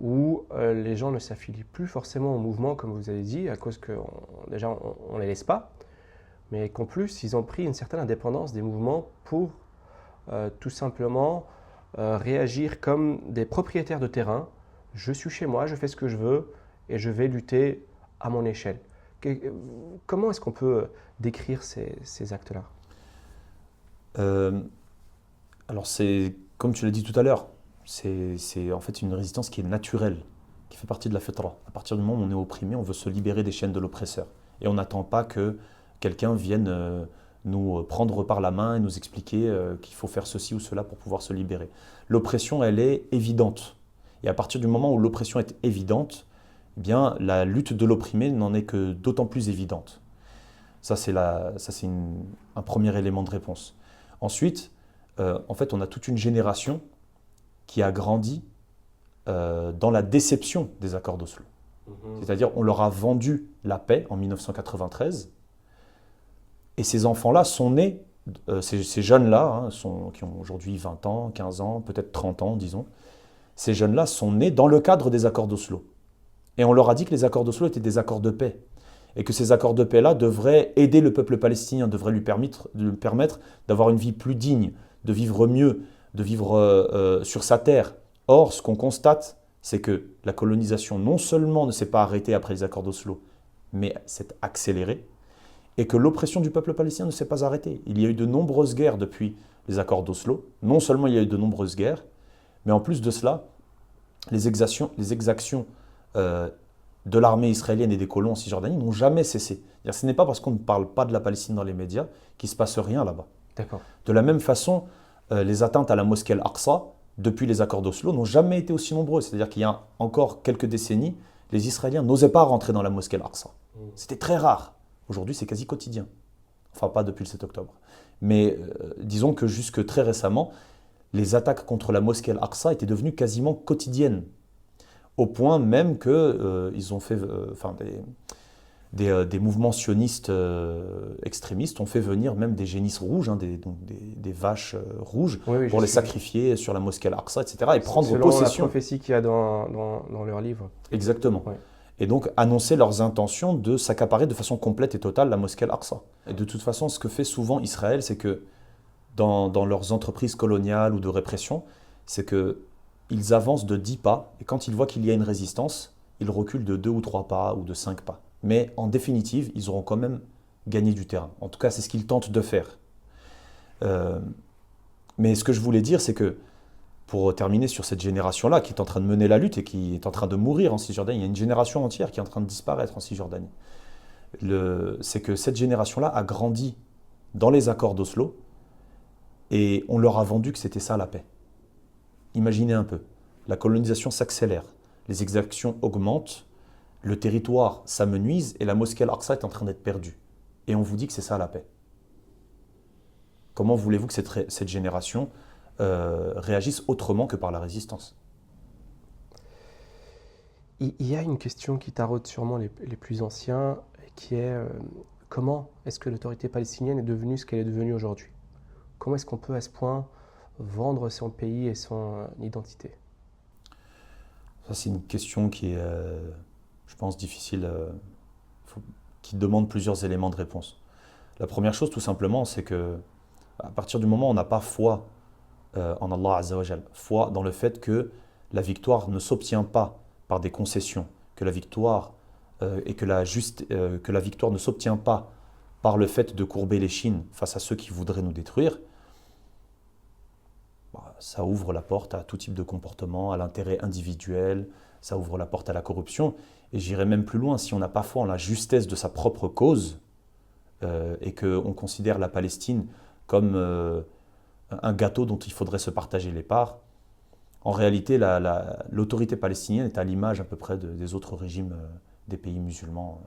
où les gens ne s'affilient plus forcément au mouvement, comme vous avez dit, à cause que déjà on ne les laisse pas, mais qu'en plus ils ont pris une certaine indépendance des mouvements pour tout simplement réagir comme des propriétaires de terrain. Je suis chez moi, je fais ce que je veux et je vais lutter à mon échelle. Comment est-ce qu'on peut décrire ces actes-là ? Alors c'est, comme tu l'as dit tout à l'heure, c'est en fait une résistance qui est naturelle, qui fait partie de la fitra. À partir du moment où on est opprimé, on veut se libérer des chaînes de l'oppresseur. Et on n'attend pas que quelqu'un vienne nous prendre par la main et nous expliquer qu'il faut faire ceci ou cela pour pouvoir se libérer. L'oppression, elle est évidente. Et à partir du moment où l'oppression est évidente, eh bien, la lutte de l'opprimé n'en est que d'autant plus évidente. Ça, c'est un premier élément de réponse. Ensuite, en fait, on a toute une génération qui a grandi dans la déception des accords d'Oslo. C'est-à-dire, on leur a vendu la paix en 1993, et ces enfants-là sont nés, ces jeunes-là, qui ont aujourd'hui 20 ans, 15 ans, peut-être 30 ans, disons, ces jeunes-là sont nés dans le cadre des accords d'Oslo. Et on leur a dit que les accords d'Oslo étaient des accords de paix, et que ces accords de paix-là devraient aider le peuple palestinien, devraient lui permettre d'avoir une vie plus digne, de vivre mieux, de vivre sur sa terre. Or, ce qu'on constate, c'est que la colonisation non seulement ne s'est pas arrêtée après les accords d'Oslo, mais s'est accélérée, et que l'oppression du peuple palestinien ne s'est pas arrêtée. Il y a eu de nombreuses guerres depuis les accords d'Oslo. Non seulement il y a eu de nombreuses guerres, mais en plus de cela, les exactions de l'armée israélienne et des colons en Cisjordanie n'ont jamais cessé. Ce n'est pas parce qu'on ne parle pas de la Palestine dans les médias qu'il ne se passe rien là-bas. D'accord. De la même façon, les atteintes à la mosquée Al-Aqsa, depuis les accords d'Oslo, n'ont jamais été aussi nombreuses. C'est-à-dire qu'il y a encore quelques décennies, les Israéliens n'osaient pas rentrer dans la mosquée Al-Aqsa. C'était très rare. Aujourd'hui, c'est quasi quotidien. Enfin, pas depuis le 7 octobre. Mais disons que jusque très récemment, les attaques contre la mosquée Al-Aqsa étaient devenues quasiment quotidiennes. Au point même qu'ils ont fait, des mouvements sionistes extrémistes ont fait venir même des génisses rouges, des vaches rouges, pour les sacrifier sur la mosquée Al-Aqsa, etc. et prendre selon possession. C'est la prophétie qu'il y a dans leur livre. Exactement. Ouais. Et donc annoncer leurs intentions de s'accaparer de façon complète et totale la mosquée Al-Aqsa. Et de toute façon, ce que fait souvent Israël, c'est que dans leurs entreprises coloniales ou de répression, c'est qu'ils avancent de 10 pas, et quand ils voient qu'il y a une résistance, ils reculent de 2 ou 3 pas ou de 5 pas. Mais en définitive, ils auront quand même gagner du terrain. En tout cas, c'est ce qu'ils tentent de faire. Mais ce que je voulais dire, c'est que, pour terminer sur cette génération-là qui est en train de mener la lutte et qui est en train de mourir en Cisjordanie, il y a une génération entière qui est en train de disparaître en Cisjordanie. C'est que cette génération-là a grandi dans les accords d'Oslo et on leur a vendu que c'était ça la paix. Imaginez un peu, la colonisation s'accélère, les exactions augmentent, le territoire s'amenuise et la mosquée Al-Aqsa est en train d'être perdue. Et on vous dit que c'est ça la paix. Comment voulez-vous que cette génération réagisse autrement que par la résistance? Il y a une question qui taraude sûrement les plus anciens, qui est comment est-ce que l'autorité palestinienne est devenue ce qu'elle est devenue aujourd'hui? Comment est-ce qu'on peut à ce point vendre son pays et son identité? Ça, c'est une question qui est, je pense, difficile, qui demande plusieurs éléments de réponse. La première chose, tout simplement, c'est que à partir du moment où on n'a pas foi en Allah Azza wa Jal, foi dans le fait que la victoire ne s'obtient pas par des concessions, que la victoire que la victoire ne s'obtient pas par le fait de courber l'échine face à ceux qui voudraient nous détruire, ça ouvre la porte à tout type de comportement, à l'intérêt individuel, ça ouvre la porte à la corruption. Et j'irai même plus loin, si on n'a pas foi en la justesse de sa propre cause et qu'on considère la Palestine comme un gâteau dont il faudrait se partager les parts, en réalité, l'autorité palestinienne est à l'image à peu près des autres régimes des pays musulmans.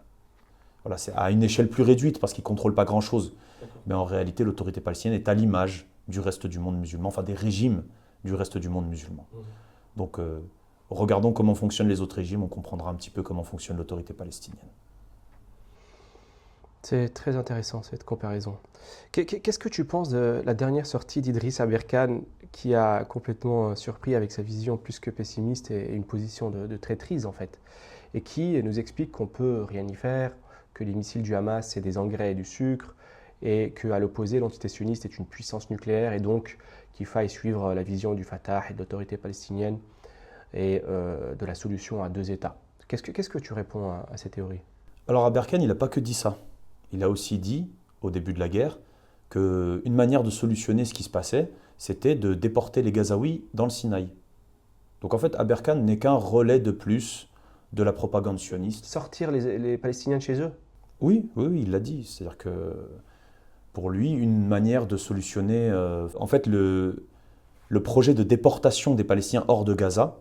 Voilà, c'est à une échelle plus réduite parce qu'ils ne contrôlent pas grand-chose. Mais en réalité, l'autorité palestinienne est à l'image du reste du monde musulman, enfin des régimes du reste du monde musulman. Donc, regardons comment fonctionnent les autres régimes, on comprendra un petit peu comment fonctionne l'autorité palestinienne. C'est très intéressant cette comparaison. Qu'est-ce que tu penses de la dernière sortie d'Idriss Aberkan qui a complètement surpris avec sa vision plus que pessimiste et une position de traîtrise en fait, et qui nous explique qu'on peut rien y faire, que les missiles du Hamas c'est des engrais et du sucre, et qu'à l'opposé l'entité sioniste est une puissance nucléaire et donc qu'il faille suivre la vision du Fatah et de l'autorité palestinienne et de la solution à deux États. Qu'est-ce que tu réponds à ces théories? Alors Aberkan, il n'a pas que dit ça. Il a aussi dit, au début de la guerre, qu'une manière de solutionner ce qui se passait, c'était de déporter les Gazaouis dans le Sinaï. Donc en fait, Aberkan n'est qu'un relais de plus de la propagande sioniste. Sortir les Palestiniens de chez eux? Oui, il l'a dit. C'est-à-dire que pour lui, une manière de solutionner... en fait, le projet de déportation des Palestiniens hors de Gaza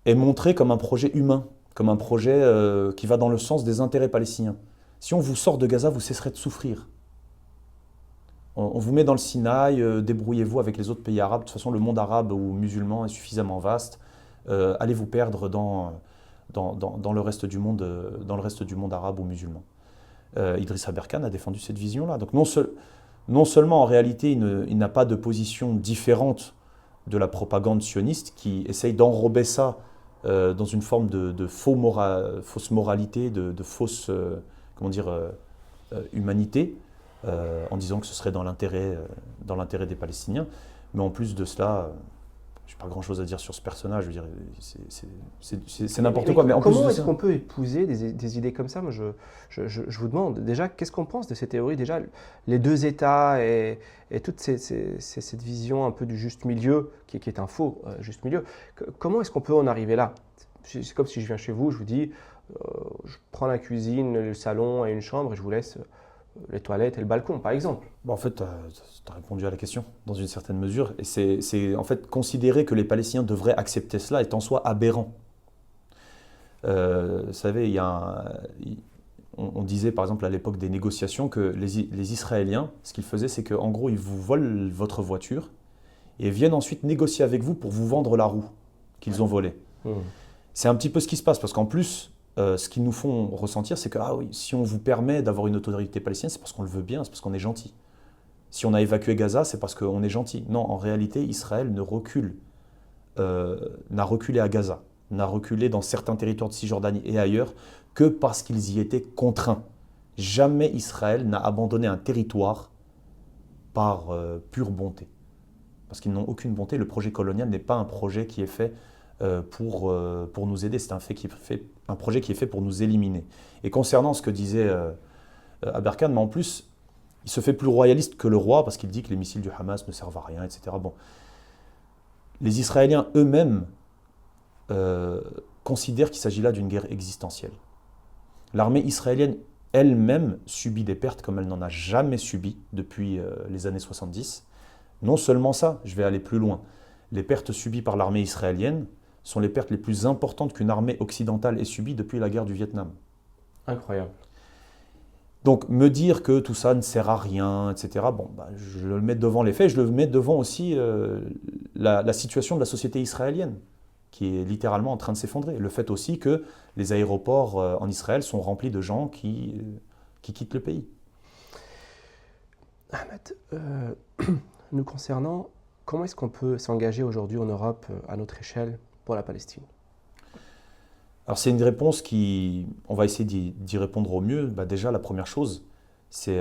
est montré comme un projet humain, comme un projet qui va dans le sens des intérêts palestiniens. Si on vous sort de Gaza, vous cesserez de souffrir. On vous met dans le Sinaï, débrouillez-vous avec les autres pays arabes. De toute façon, le monde arabe ou musulman est suffisamment vaste. Allez vous perdre dans le reste du monde arabe ou musulman. Idriss Aberkan a défendu cette vision-là. Donc non seulement en réalité il n'a pas de position différente de la propagande sioniste qui essaye d'enrober ça dans une forme de fausse moralité, de fausse humanité, en disant que ce serait dans l'intérêt des Palestiniens. Mais en plus de cela, je n'ai pas grand-chose à dire sur ce personnage. Je veux dire, c'est n'importe quoi. Mais en comment plus est-ce qu'on peut épouser des idées comme ça? Moi, je vous demande déjà, qu'est-ce qu'on pense de ces théories? Déjà, les deux États et toute cette vision un peu du juste milieu, qui est un faux juste milieu. Comment est-ce qu'on peut en arriver là? C'est comme si je viens chez vous, je vous dis, je prends la cuisine, le salon et une chambre et je vous laisse les toilettes et le balcon, par exemple. En fait, tu as répondu à la question, dans une certaine mesure. Et c'est en fait considérer que les Palestiniens devraient accepter cela est en soi aberrant. Vous savez, on disait par exemple à l'époque des négociations que les Israéliens, ce qu'ils faisaient, c'est qu'en gros, ils vous volent votre voiture et viennent ensuite négocier avec vous pour vous vendre la roue qu'ils ont volée. C'est un petit peu ce qui se passe, parce qu'en plus, ce qu'ils nous font ressentir, c'est que si on vous permet d'avoir une autorité palestinienne, c'est parce qu'on le veut bien, c'est parce qu'on est gentil. Si on a évacué Gaza, c'est parce qu'on est gentil. Non, en réalité, Israël n'a reculé à Gaza, n'a reculé dans certains territoires de Cisjordanie et ailleurs que parce qu'ils y étaient contraints. Jamais Israël n'a abandonné un territoire par pure bonté. Parce qu'ils n'ont aucune bonté. Le projet colonial n'est pas un projet qui est fait pour nous aider, c'est un projet qui est fait pour nous éliminer. Et concernant ce que disait à Berkane, mais en plus, il se fait plus royaliste que le roi parce qu'il dit que les missiles du Hamas ne servent à rien, etc. Bon. Les Israéliens eux-mêmes considèrent qu'il s'agit là d'une guerre existentielle. L'armée israélienne elle-même subit des pertes comme elle n'en a jamais subi depuis les années 70. Non seulement ça, je vais aller plus loin. Les pertes subies par l'armée israélienne sont les pertes les plus importantes qu'une armée occidentale ait subies depuis la guerre du Vietnam. Incroyable. Donc me dire que tout ça ne sert à rien, etc., bon, je le mets devant les faits, je le mets devant aussi la situation de la société israélienne, qui est littéralement en train de s'effondrer. Le fait aussi que les aéroports en Israël sont remplis de gens qui quittent le pays. Ahmed, nous concernant, comment est-ce qu'on peut s'engager aujourd'hui en Europe à notre échelle pour la Palestine? Alors c'est une réponse qui, on va essayer d'y répondre au mieux. Déjà la première chose, c'est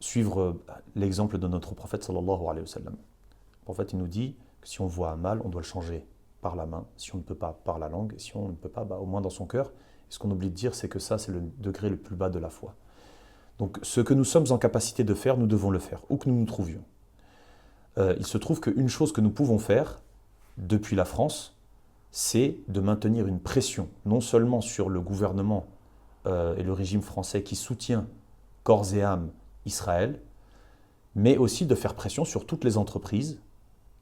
suivre l'exemple de notre prophète sallallahu alayhi wa sallam. Le prophète il nous dit que si on voit un mal, on doit le changer par la main, si on ne peut pas par la langue, et si on ne peut pas, au moins dans son cœur. Et ce qu'on oublie de dire, c'est que ça, c'est le degré le plus bas de la foi. Donc ce que nous sommes en capacité de faire, nous devons le faire, où que nous nous trouvions. Il se trouve qu'une chose que nous pouvons faire depuis la France, c'est de maintenir une pression, non seulement sur le gouvernement et le régime français qui soutient corps et âme Israël, mais aussi de faire pression sur toutes les entreprises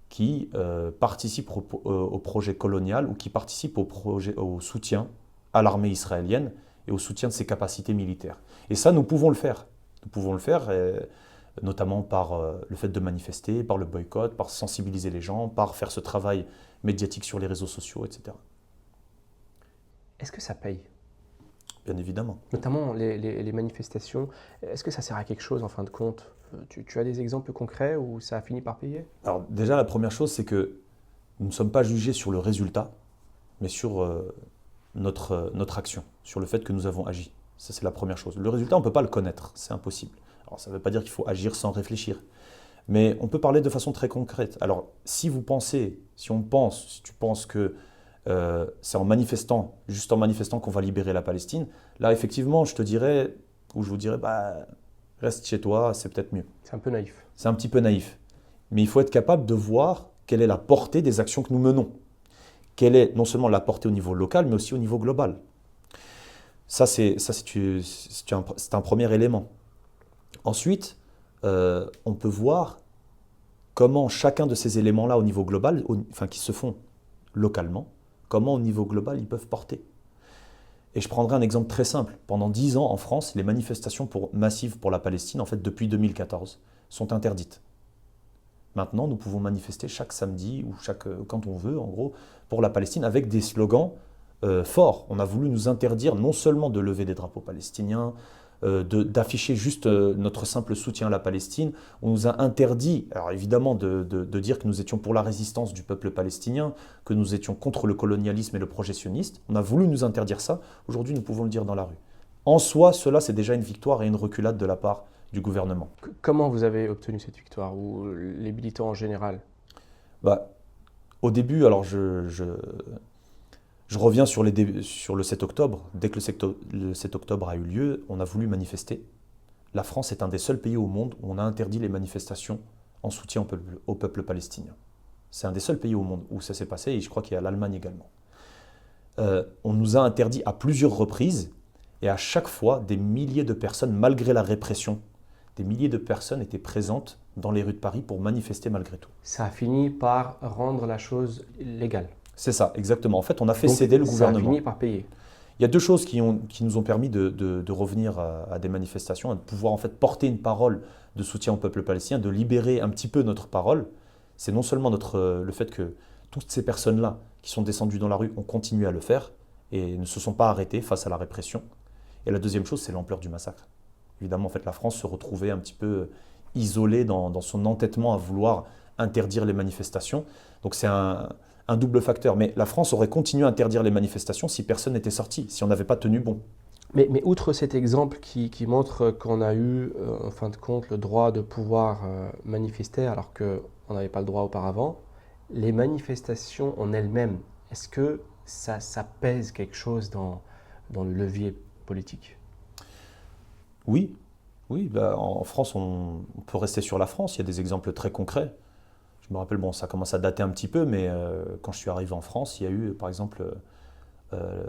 qui participent au projet colonial ou qui participent au soutien à l'armée israélienne et au soutien de ses capacités militaires. Et ça, nous pouvons le faire. Nous pouvons le faire, notamment par le fait de manifester, par le boycott, par sensibiliser les gens, par faire ce travail médiatique sur les réseaux sociaux, etc. Est-ce que ça paye? Bien évidemment. Notamment les manifestations. Est-ce que ça sert à quelque chose en fin de compte? Tu as des exemples concrets où ça a fini par payer? Alors déjà, la première chose, c'est que nous ne sommes pas jugés sur le résultat, mais sur notre action, sur le fait que nous avons agi. Ça, c'est la première chose. Le résultat, on ne peut pas le connaître, c'est impossible. Alors ça ne veut pas dire qu'il faut agir sans réfléchir, mais on peut parler de façon très concrète. Alors si tu penses que c'est en manifestant, juste en manifestant qu'on va libérer la Palestine, là effectivement, je vous dirais, reste chez toi, c'est peut-être mieux. C'est un peu naïf. C'est un petit peu naïf. Mais il faut être capable de voir quelle est la portée des actions que nous menons. Quelle est non seulement la portée au niveau local, mais aussi au niveau global. Ça, c'est un premier élément. Ensuite, on peut voir comment chacun de ces éléments-là au niveau global, qui se font localement, comment au niveau global ils peuvent porter. Et je prendrai un exemple très simple. Pendant 10 ans en France, les manifestations massives pour la Palestine, en fait depuis 2014, sont interdites. Maintenant, nous pouvons manifester chaque samedi ou quand on veut, en gros, pour la Palestine avec des slogans forts. On a voulu nous interdire non seulement de lever des drapeaux palestiniens, d'afficher juste notre simple soutien à la Palestine. On nous a interdit, alors évidemment, de dire que nous étions pour la résistance du peuple palestinien, que nous étions contre le colonialisme et le projet sioniste. On a voulu nous interdire ça. Aujourd'hui, nous pouvons le dire dans la rue. En soi, cela, c'est déjà une victoire et une reculade de la part du gouvernement. Comment vous avez obtenu cette victoire, ou les militants en général? Au début, alors je reviens sur le 7 octobre. Dès que le 7 octobre a eu lieu, on a voulu manifester. La France est un des seuls pays au monde où on a interdit les manifestations en soutien au peuple palestinien. C'est un des seuls pays au monde où ça s'est passé, et je crois qu'il y a l'Allemagne également. On nous a interdit à plusieurs reprises, et à chaque fois, des milliers de personnes, malgré la répression, des milliers de personnes étaient présentes dans les rues de Paris pour manifester malgré tout. Ça a fini par rendre la chose légale. C'est ça, exactement. En fait, on a fait céder le gouvernement. Ça a fini par payer. Il y a deux choses qui nous ont permis de revenir à des manifestations, de pouvoir en fait porter une parole de soutien au peuple palestinien, de libérer un petit peu notre parole. C'est non seulement le fait que toutes ces personnes-là qui sont descendues dans la rue ont continué à le faire et ne se sont pas arrêtées face à la répression. Et la deuxième chose, c'est l'ampleur du massacre. Évidemment, en fait, la France se retrouvait un petit peu isolée dans son entêtement à vouloir interdire les manifestations. Donc c'est un double facteur. Mais la France aurait continué à interdire les manifestations si personne n'était sorti, si on n'avait pas tenu bon. Mais outre cet exemple qui montre qu'on a eu, en fin de compte, le droit de pouvoir manifester alors qu'on n'avait pas le droit auparavant, les manifestations en elles-mêmes, est-ce que ça pèse quelque chose dans le levier politique? Oui, oui, bah, en France, on peut rester sur la France. Il y a des exemples très concrets. Je me rappelle, bon, ça commence à dater un petit peu, mais quand je suis arrivé en France, il y a eu, par exemple, euh,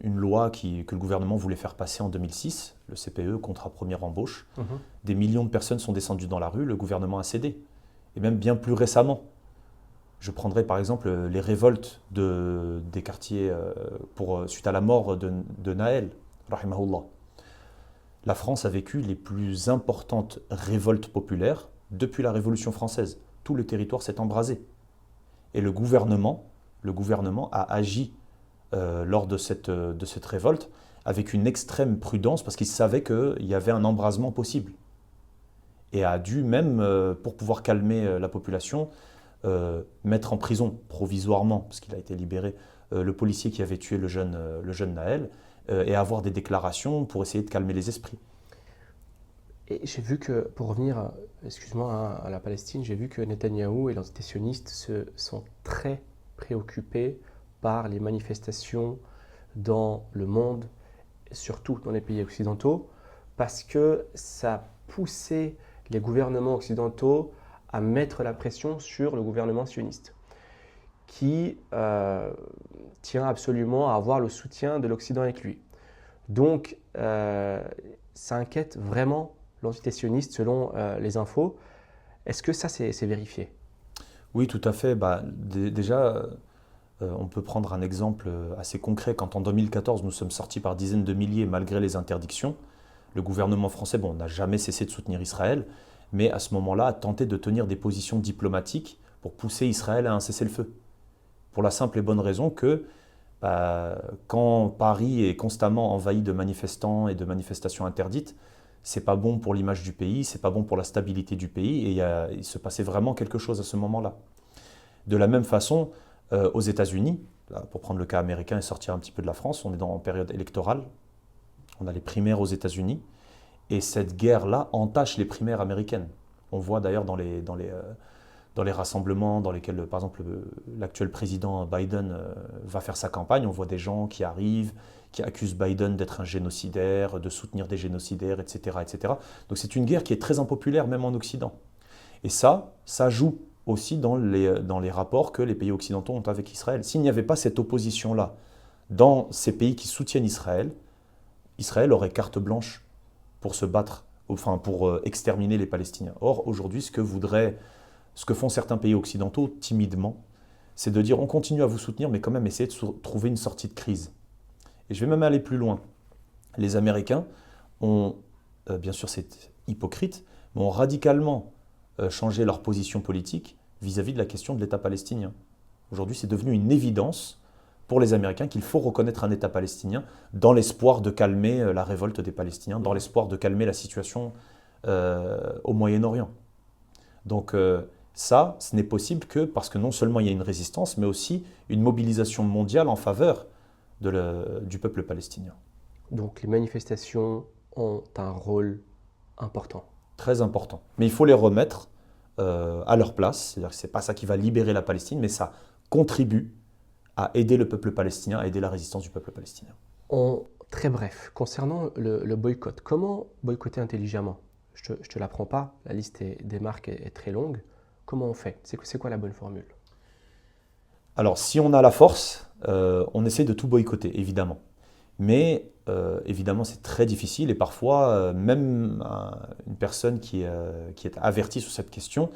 une loi que le gouvernement voulait faire passer en 2006, le CPE, contrat première embauche. Mhm. Des millions de personnes sont descendues dans la rue, le gouvernement a cédé. Et même bien plus récemment. Je prendrai par exemple les révoltes des quartiers suite à la mort de Naël, rahimahullah. La France a vécu les plus importantes révoltes populaires depuis la Révolution française. Tout le territoire s'est embrasé. Et le gouvernement a agi lors de cette révolte avec une extrême prudence parce qu'il savait qu'il y avait un embrasement possible. Et a dû même, pour pouvoir calmer la population, mettre en prison provisoirement, parce qu'il a été libéré, le policier qui avait tué le jeune Naël, et avoir des déclarations pour essayer de calmer les esprits. Et j'ai vu que, pour revenir, excuse-moi, à la Palestine, j'ai vu que Netanyahou et l'entité sioniste sont très préoccupés par les manifestations dans le monde, surtout dans les pays occidentaux, parce que ça poussait les gouvernements occidentaux à mettre la pression sur le gouvernement sioniste, qui tient absolument à avoir le soutien de l'Occident avec lui. Donc, ça inquiète vraiment l'entité sioniste selon les infos. Est-ce que ça, c'est vérifié? Oui, tout à fait. Bah, déjà, on peut prendre un exemple assez concret. Quand en 2014, nous sommes sortis par dizaines de milliers malgré les interdictions, le gouvernement français, bon, n'a jamais cessé de soutenir Israël, mais à ce moment-là a tenté de tenir des positions diplomatiques pour pousser Israël à un cessez-le-feu. Pour la simple et bonne raison que quand Paris est constamment envahi de manifestants et de manifestations interdites, c'est pas bon pour l'image du pays, c'est pas bon pour la stabilité du pays, et il se passait vraiment quelque chose à ce moment-là. De la même façon, aux États-Unis, là, pour prendre le cas américain et sortir un petit peu de la France, on est en période électorale, on a les primaires aux États-Unis, et cette guerre-là entache les primaires américaines. On voit d'ailleurs dans les rassemblements dans lesquels, par exemple, l'actuel président Biden va faire sa campagne, on voit des gens qui arrivent, qui accusent Biden d'être un génocidaire, de soutenir des génocidaires, etc., etc. Donc c'est une guerre qui est très impopulaire, même en Occident. Et ça joue aussi dans les rapports que les pays occidentaux ont avec Israël. S'il n'y avait pas cette opposition-là dans ces pays qui soutiennent Israël, Israël aurait carte blanche pour se battre, enfin pour exterminer les Palestiniens. Or, aujourd'hui, ce que font certains pays occidentaux timidement, c'est de dire on continue à vous soutenir, mais quand même essayer de trouver une sortie de crise. Et je vais même aller plus loin. Les Américains ont, bien sûr c'est hypocrite, mais ont radicalement changé leur position politique vis-à-vis de la question de l'État palestinien. Aujourd'hui, c'est devenu une évidence pour les Américains qu'il faut reconnaître un État palestinien dans l'espoir de calmer la révolte des Palestiniens, dans l'espoir de calmer la situation au Moyen-Orient. Donc ça, ce n'est possible que parce que non seulement il y a une résistance, mais aussi une mobilisation mondiale en faveur du peuple palestinien. Donc les manifestations ont un rôle important. Très important. Mais il faut les remettre à leur place. C'est-à-dire que ce n'est pas ça qui va libérer la Palestine, mais ça contribue à aider le peuple palestinien, à aider la résistance du peuple palestinien. Très bref, concernant le boycott, comment boycotter intelligemment? Je ne te l'apprends pas, la liste des marques est très longue. Comment on fait? C'est quoi la bonne formule? Alors, si on a la force, on essaie de tout boycotter, évidemment. Mais évidemment, c'est très difficile et parfois, même une personne qui est avertie sur cette question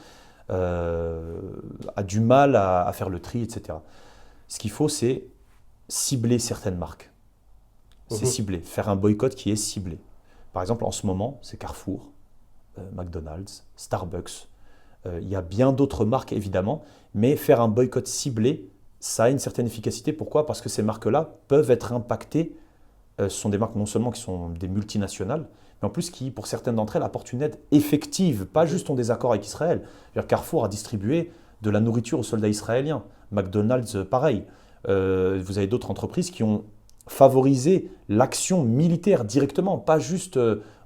a du mal à faire le tri, etc. Ce qu'il faut, c'est cibler certaines marques. C'est ciblé, faire un boycott qui est ciblé. Par exemple, en ce moment, c'est Carrefour, McDonald's, Starbucks. Il y a bien d'autres marques, évidemment, mais faire un boycott ciblé, ça a une certaine efficacité. Pourquoi? Parce que ces marques-là peuvent être impactées. Ce sont des marques non seulement qui sont des multinationales, mais en plus qui, pour certaines d'entre elles, apportent une aide effective, pas juste ont des accords avec Israël. Carrefour a distribué de la nourriture aux soldats israéliens. McDonald's, pareil. Vous avez d'autres entreprises qui ont favorisé l'action militaire directement, pas juste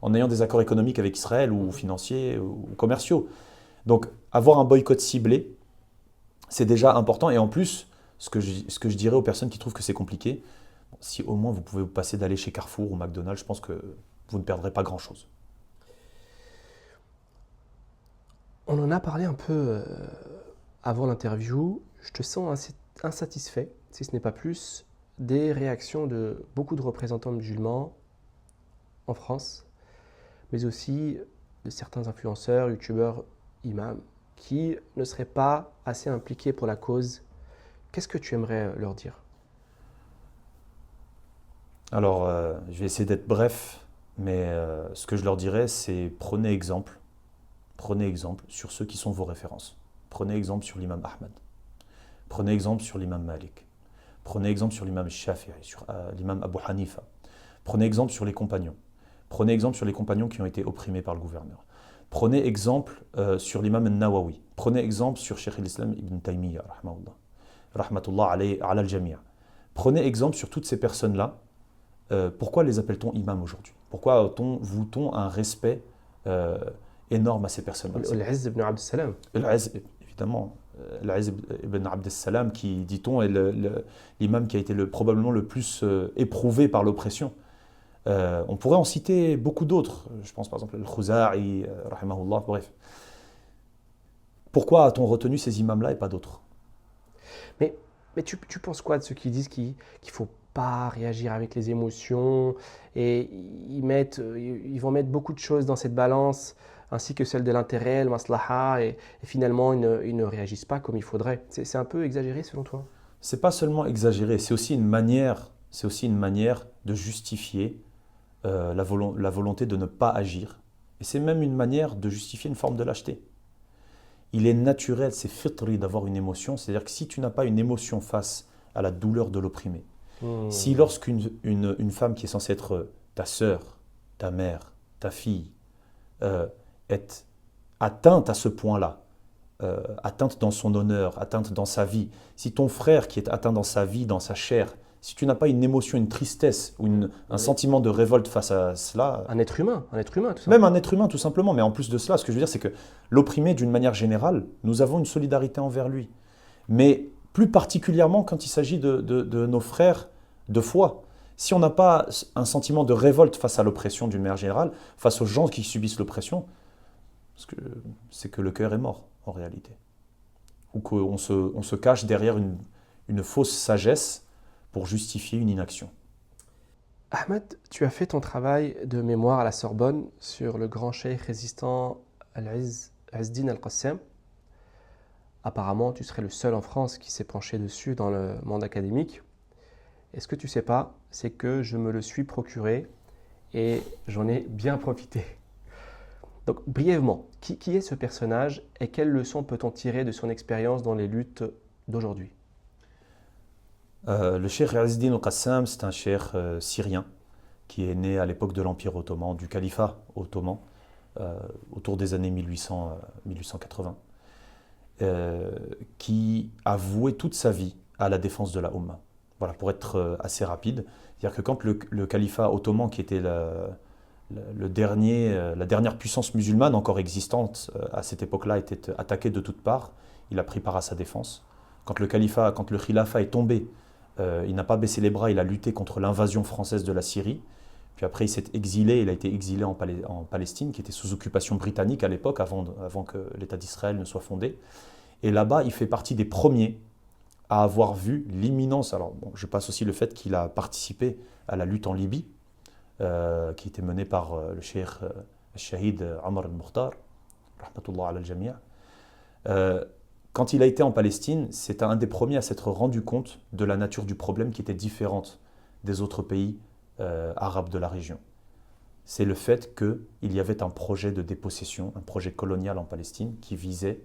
en ayant des accords économiques avec Israël ou financiers ou commerciaux. Donc, avoir un boycott ciblé, c'est déjà important. Et en plus, ce que je dirais aux personnes qui trouvent que c'est compliqué, si au moins vous pouvez vous passer d'aller chez Carrefour ou McDonald's, je pense que vous ne perdrez pas grand-chose. On en a parlé un peu avant l'interview. Je te sens insatisfait, si ce n'est pas plus, des réactions de beaucoup de représentants musulmans en France, mais aussi de certains influenceurs, youtubeurs, imams, qui ne seraient pas assez impliqués pour la cause. Qu'est-ce que tu aimerais leur dire? Alors, je vais essayer d'être bref, mais ce que je leur dirais, c'est prenez exemple. Prenez exemple sur ceux qui sont vos références. Prenez exemple sur l'imam Ahmad. Prenez exemple sur l'imam Malik. Prenez exemple sur l'imam Shafi'i, sur l'imam Abu Hanifa. Prenez exemple sur les compagnons. Prenez exemple sur les compagnons qui ont été opprimés par le gouverneur. Prenez exemple sur l'imam al-Nawawi. Prenez exemple sur Cheikh al-Islam ibn Taymiyyah, rahmatullah alayhi ala al-jami'. Prenez exemple sur toutes ces personnes-là. Pourquoi les appelle-t-on imams aujourd'hui? Pourquoi voue-t-on un respect énorme à ces personnes-là? Al-Izz ibn Abd Salam. Al-Izz, évidemment. Al-Izz ibn Abd Salam, qui, dit-on, est l'imam qui a été probablement le plus éprouvé par l'oppression. On pourrait en citer beaucoup d'autres. Je pense par exemple Al-Khuza'i, rahimahullah, bref. Pourquoi a-t-on retenu ces imams-là et pas d'autres? Mais tu penses quoi de ceux qui disent qu'il ne faut pas réagir avec les émotions et ils vont mettre beaucoup de choses dans cette balance, ainsi que celle de l'intérêt, le maslaha, et finalement ils ne réagissent pas comme il faudrait. C'est un peu exagéré selon toi? C'est pas seulement exagéré, c'est aussi une manière de justifier la volonté de ne pas agir. Et c'est même une manière de justifier une forme de lâcheté. Il est naturel, c'est fitri d'avoir une émotion, c'est-à-dire que si tu n'as pas une émotion face à la douleur de l'opprimé, si lorsqu'une une femme qui est censée être ta sœur, ta mère, ta fille, est atteinte à ce point-là, atteinte dans son honneur, atteinte dans sa vie, si ton frère qui est atteint dans sa vie, dans sa chair, si tu n'as pas une émotion, une tristesse ou un sentiment de révolte face à cela, Un être humain, tout ça. même un être humain tout simplement, mais en plus de cela, ce que je veux dire, c'est que l'opprimé, d'une manière générale, nous avons une solidarité envers lui. Mais plus particulièrement quand il s'agit de nos frères de foi. Si on n'a pas un sentiment de révolte face à l'oppression d'une manière générale, face aux gens qui subissent l'oppression, c'est que le cœur est mort en réalité. Ou qu'on on se cache derrière une fausse sagesse pour justifier une inaction. Ahmed, tu as fait ton travail de mémoire à la Sorbonne sur le grand cheikh résistant Izz-Din al-Qassam. Apparemment, tu serais le seul en France qui s'est penché dessus dans le monde académique. Et ce que tu ne sais pas, c'est que je me le suis procuré et j'en ai bien profité. Donc, brièvement, qui est ce personnage et quelles leçons peut-on tirer de son expérience dans les luttes d'aujourd'hui? Le cheikh Izz-Din al-Qassam, c'est un cheikh syrien qui est né à l'époque de l'Empire ottoman, du califat ottoman, autour des années 1880, qui a voué toute sa vie à la défense de la Ummah. Voilà, pour être assez rapide, c'est-à-dire que quand le califat ottoman, qui était la dernière puissance musulmane encore existante à cette époque-là, était attaqué de toutes parts, il a pris part à sa défense. Quand le khilafat est tombé, il n'a pas baissé les bras, il a lutté contre l'invasion française de la Syrie. Puis après, il s'est exilé, il a été exilé en Palestine, qui était sous occupation britannique à l'époque, avant que l'État d'Israël ne soit fondé. Et là-bas, il fait partie des premiers à avoir vu l'imminence. Alors, bon, je passe aussi le fait qu'il a participé à la lutte en Libye, qui était menée par le cheikh Shahid Omar al-Mukhtar, rahmatullah ala al-jami'. Quand il a été en Palestine, c'est un des premiers à s'être rendu compte de la nature du problème qui était différente des autres pays arabes de la région. C'est le fait qu'il y avait un projet de dépossession, un projet colonial en Palestine qui visait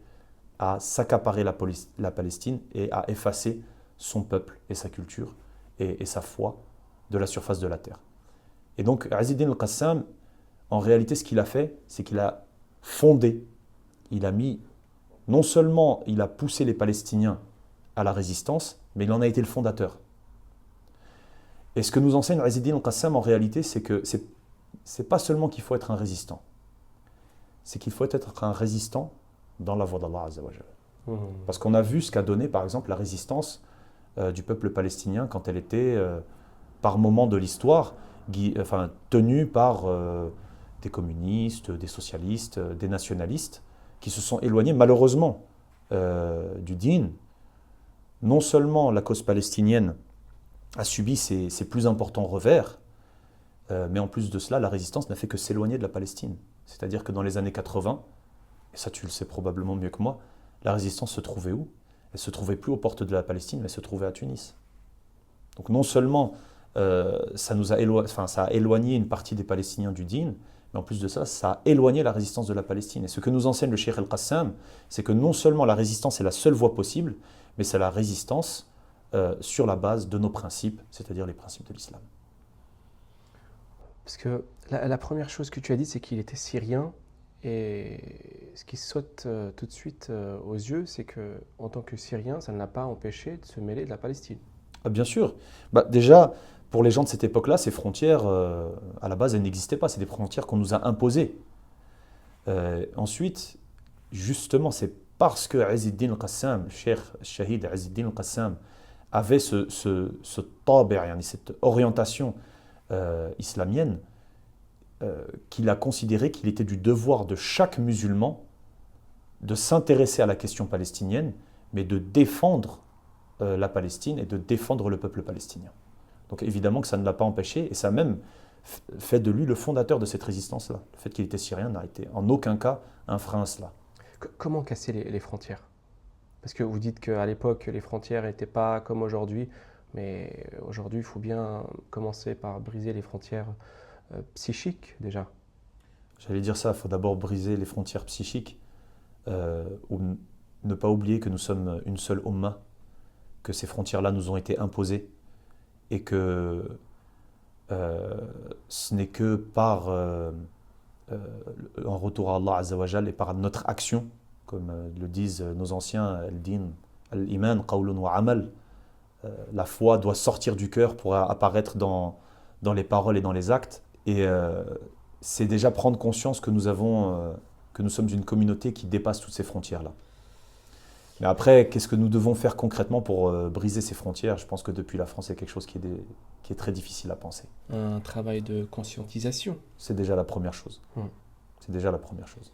à s'accaparer la Palestine et à effacer son peuple et sa culture et sa foi de la surface de la terre. Et donc, Izz-Din al-Qassam, en réalité, ce qu'il a fait, c'est qu'il a fondé, non seulement il a poussé les Palestiniens à la résistance, mais il en a été le fondateur. Et ce que nous enseigne Izz-Din al-Qassam, en réalité, c'est que c'est pas seulement qu'il faut être un résistant, c'est qu'il faut être un résistant dans la voie d'Allah Azza wa Jalla. Parce qu'on a vu ce qu'a donné, par exemple, la résistance du peuple palestinien quand elle était, par moment de l'histoire, tenue par des communistes, des socialistes, des nationalistes, qui se sont éloignés malheureusement du din. Non seulement la cause palestinienne a subi ses plus importants revers, mais en plus de cela, la résistance n'a fait que s'éloigner de la Palestine. C'est-à-dire que dans les années 80, et ça tu le sais probablement mieux que moi, la résistance se trouvait où? Elle ne se trouvait plus aux portes de la Palestine, mais elle se trouvait à Tunis. Donc non seulement ça a éloigné une partie des Palestiniens du din, mais en plus de ça, ça a éloigné la résistance de la Palestine. Et ce que nous enseigne le Cheikh El-Qassam, c'est que non seulement la résistance est la seule voie possible, mais c'est la résistance sur la base de nos principes, c'est-à-dire les principes de l'islam. Parce que la première chose que tu as dit, c'est qu'il était syrien. Et ce qui saute tout de suite aux yeux, c'est que en tant que Syrien, ça ne l'a pas empêché de se mêler de la Palestine. Ah, bien sûr. Déjà, pour les gens de cette époque-là, ces frontières, à la base, elles n'existaient pas. C'est des frontières qu'on nous a imposées. Ensuite, justement, c'est parce que Izz-Din al-Qassam, le Cheikh Shahid Izz-Din al-Qassam, avait ce tabi', cette orientation islamienne, qu'il a considéré qu'il était du devoir de chaque musulman de s'intéresser à la question palestinienne, mais de défendre la Palestine et de défendre le peuple palestinien. Donc évidemment que ça ne l'a pas empêché, et ça a même fait de lui le fondateur de cette résistance-là. Le fait qu'il était syrien n'a été en aucun cas un frein à cela. Comment casser les frontières? Parce que vous dites qu'à l'époque, les frontières n'étaient pas comme aujourd'hui, mais aujourd'hui, il faut bien commencer par briser les frontières psychiques déjà. J'allais dire ça, il faut d'abord briser les frontières psychiques, ou ne pas oublier que nous sommes une seule Ummah, que ces frontières-là nous ont été imposées, et que ce n'est que par un retour à Allah Azza wa Jal et par notre action, comme le disent nos anciens, al-din, al-iman, qawlun wa amal. La foi doit sortir du cœur pour apparaître dans les paroles et dans les actes. Et c'est déjà prendre conscience que nous sommes une communauté qui dépasse toutes ces frontières-là. Mais après, qu'est-ce que nous devons faire concrètement pour briser ces frontières? Je pense que depuis la France, c'est quelque chose qui est très difficile à penser. Un travail de conscientisation. C'est déjà la première chose. C'est déjà la première chose.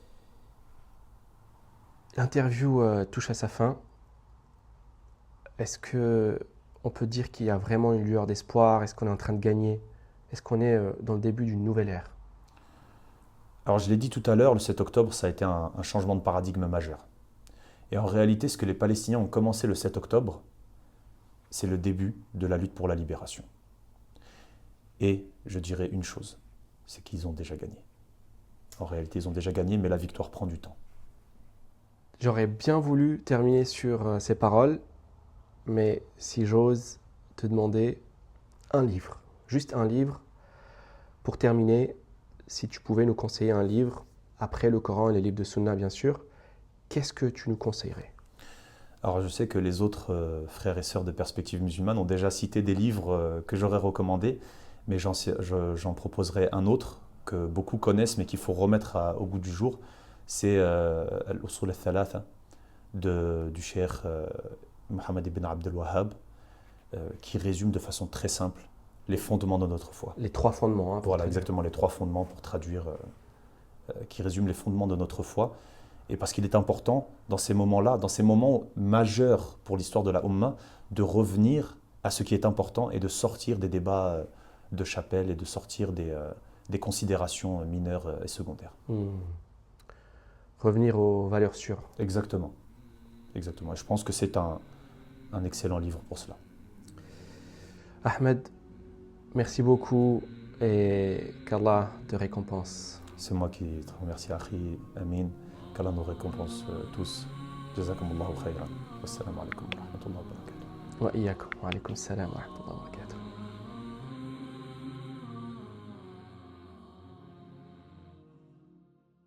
L'interview touche à sa fin. Est-ce qu'on peut dire qu'il y a vraiment une lueur d'espoir? Est-ce qu'on est en train de gagner? Est-ce qu'on est dans le début d'une nouvelle ère? Alors je l'ai dit tout à l'heure, le 7 octobre, ça a été un changement de paradigme majeur. Et en réalité, ce que les Palestiniens ont commencé le 7 octobre, c'est le début de la lutte pour la libération. Et je dirais une chose, c'est qu'ils ont déjà gagné. En réalité, ils ont déjà gagné, mais la victoire prend du temps. J'aurais bien voulu terminer sur ces paroles, mais si j'ose te demander un livre, juste un livre, pour terminer, si tu pouvais nous conseiller un livre, après le Coran et les livres de Sunna bien sûr, qu'est-ce que tu nous conseillerais? Alors je sais que les autres frères et sœurs de Perspective musulmane ont déjà cité des livres que j'aurais recommandés, mais j'en proposerai un autre que beaucoup connaissent mais qu'il faut remettre au goût du jour. C'est Al-Usul al-Thalatha du cheikh Mohammed ibn Abdel Wahhab, qui résume de façon très simple les fondements de notre foi. Les 3 fondements. Voilà, exactement, les 3 fondements pour traduire, qui résument les fondements de notre foi. Et parce qu'il est important, dans ces moments-là, dans ces moments majeurs pour l'histoire de la Ummah, de revenir à ce qui est important et de sortir des débats de chapelle et de sortir des considérations mineures et secondaires. Revenir aux valeurs sûres. Exactement. Exactement. Et je pense que c'est un excellent livre pour cela. Ahmed, merci beaucoup et qu'Allah te récompense. C'est moi qui te remercie, Akhi Amin. Qu'Allah nous récompense tous. Jazakumullahu khayran. Wassalamu alaikum wa rahmatullahi wa barakatuh. Wa iyyakum. Wa alaykum salam wa rahmatullahi wa barakatuh.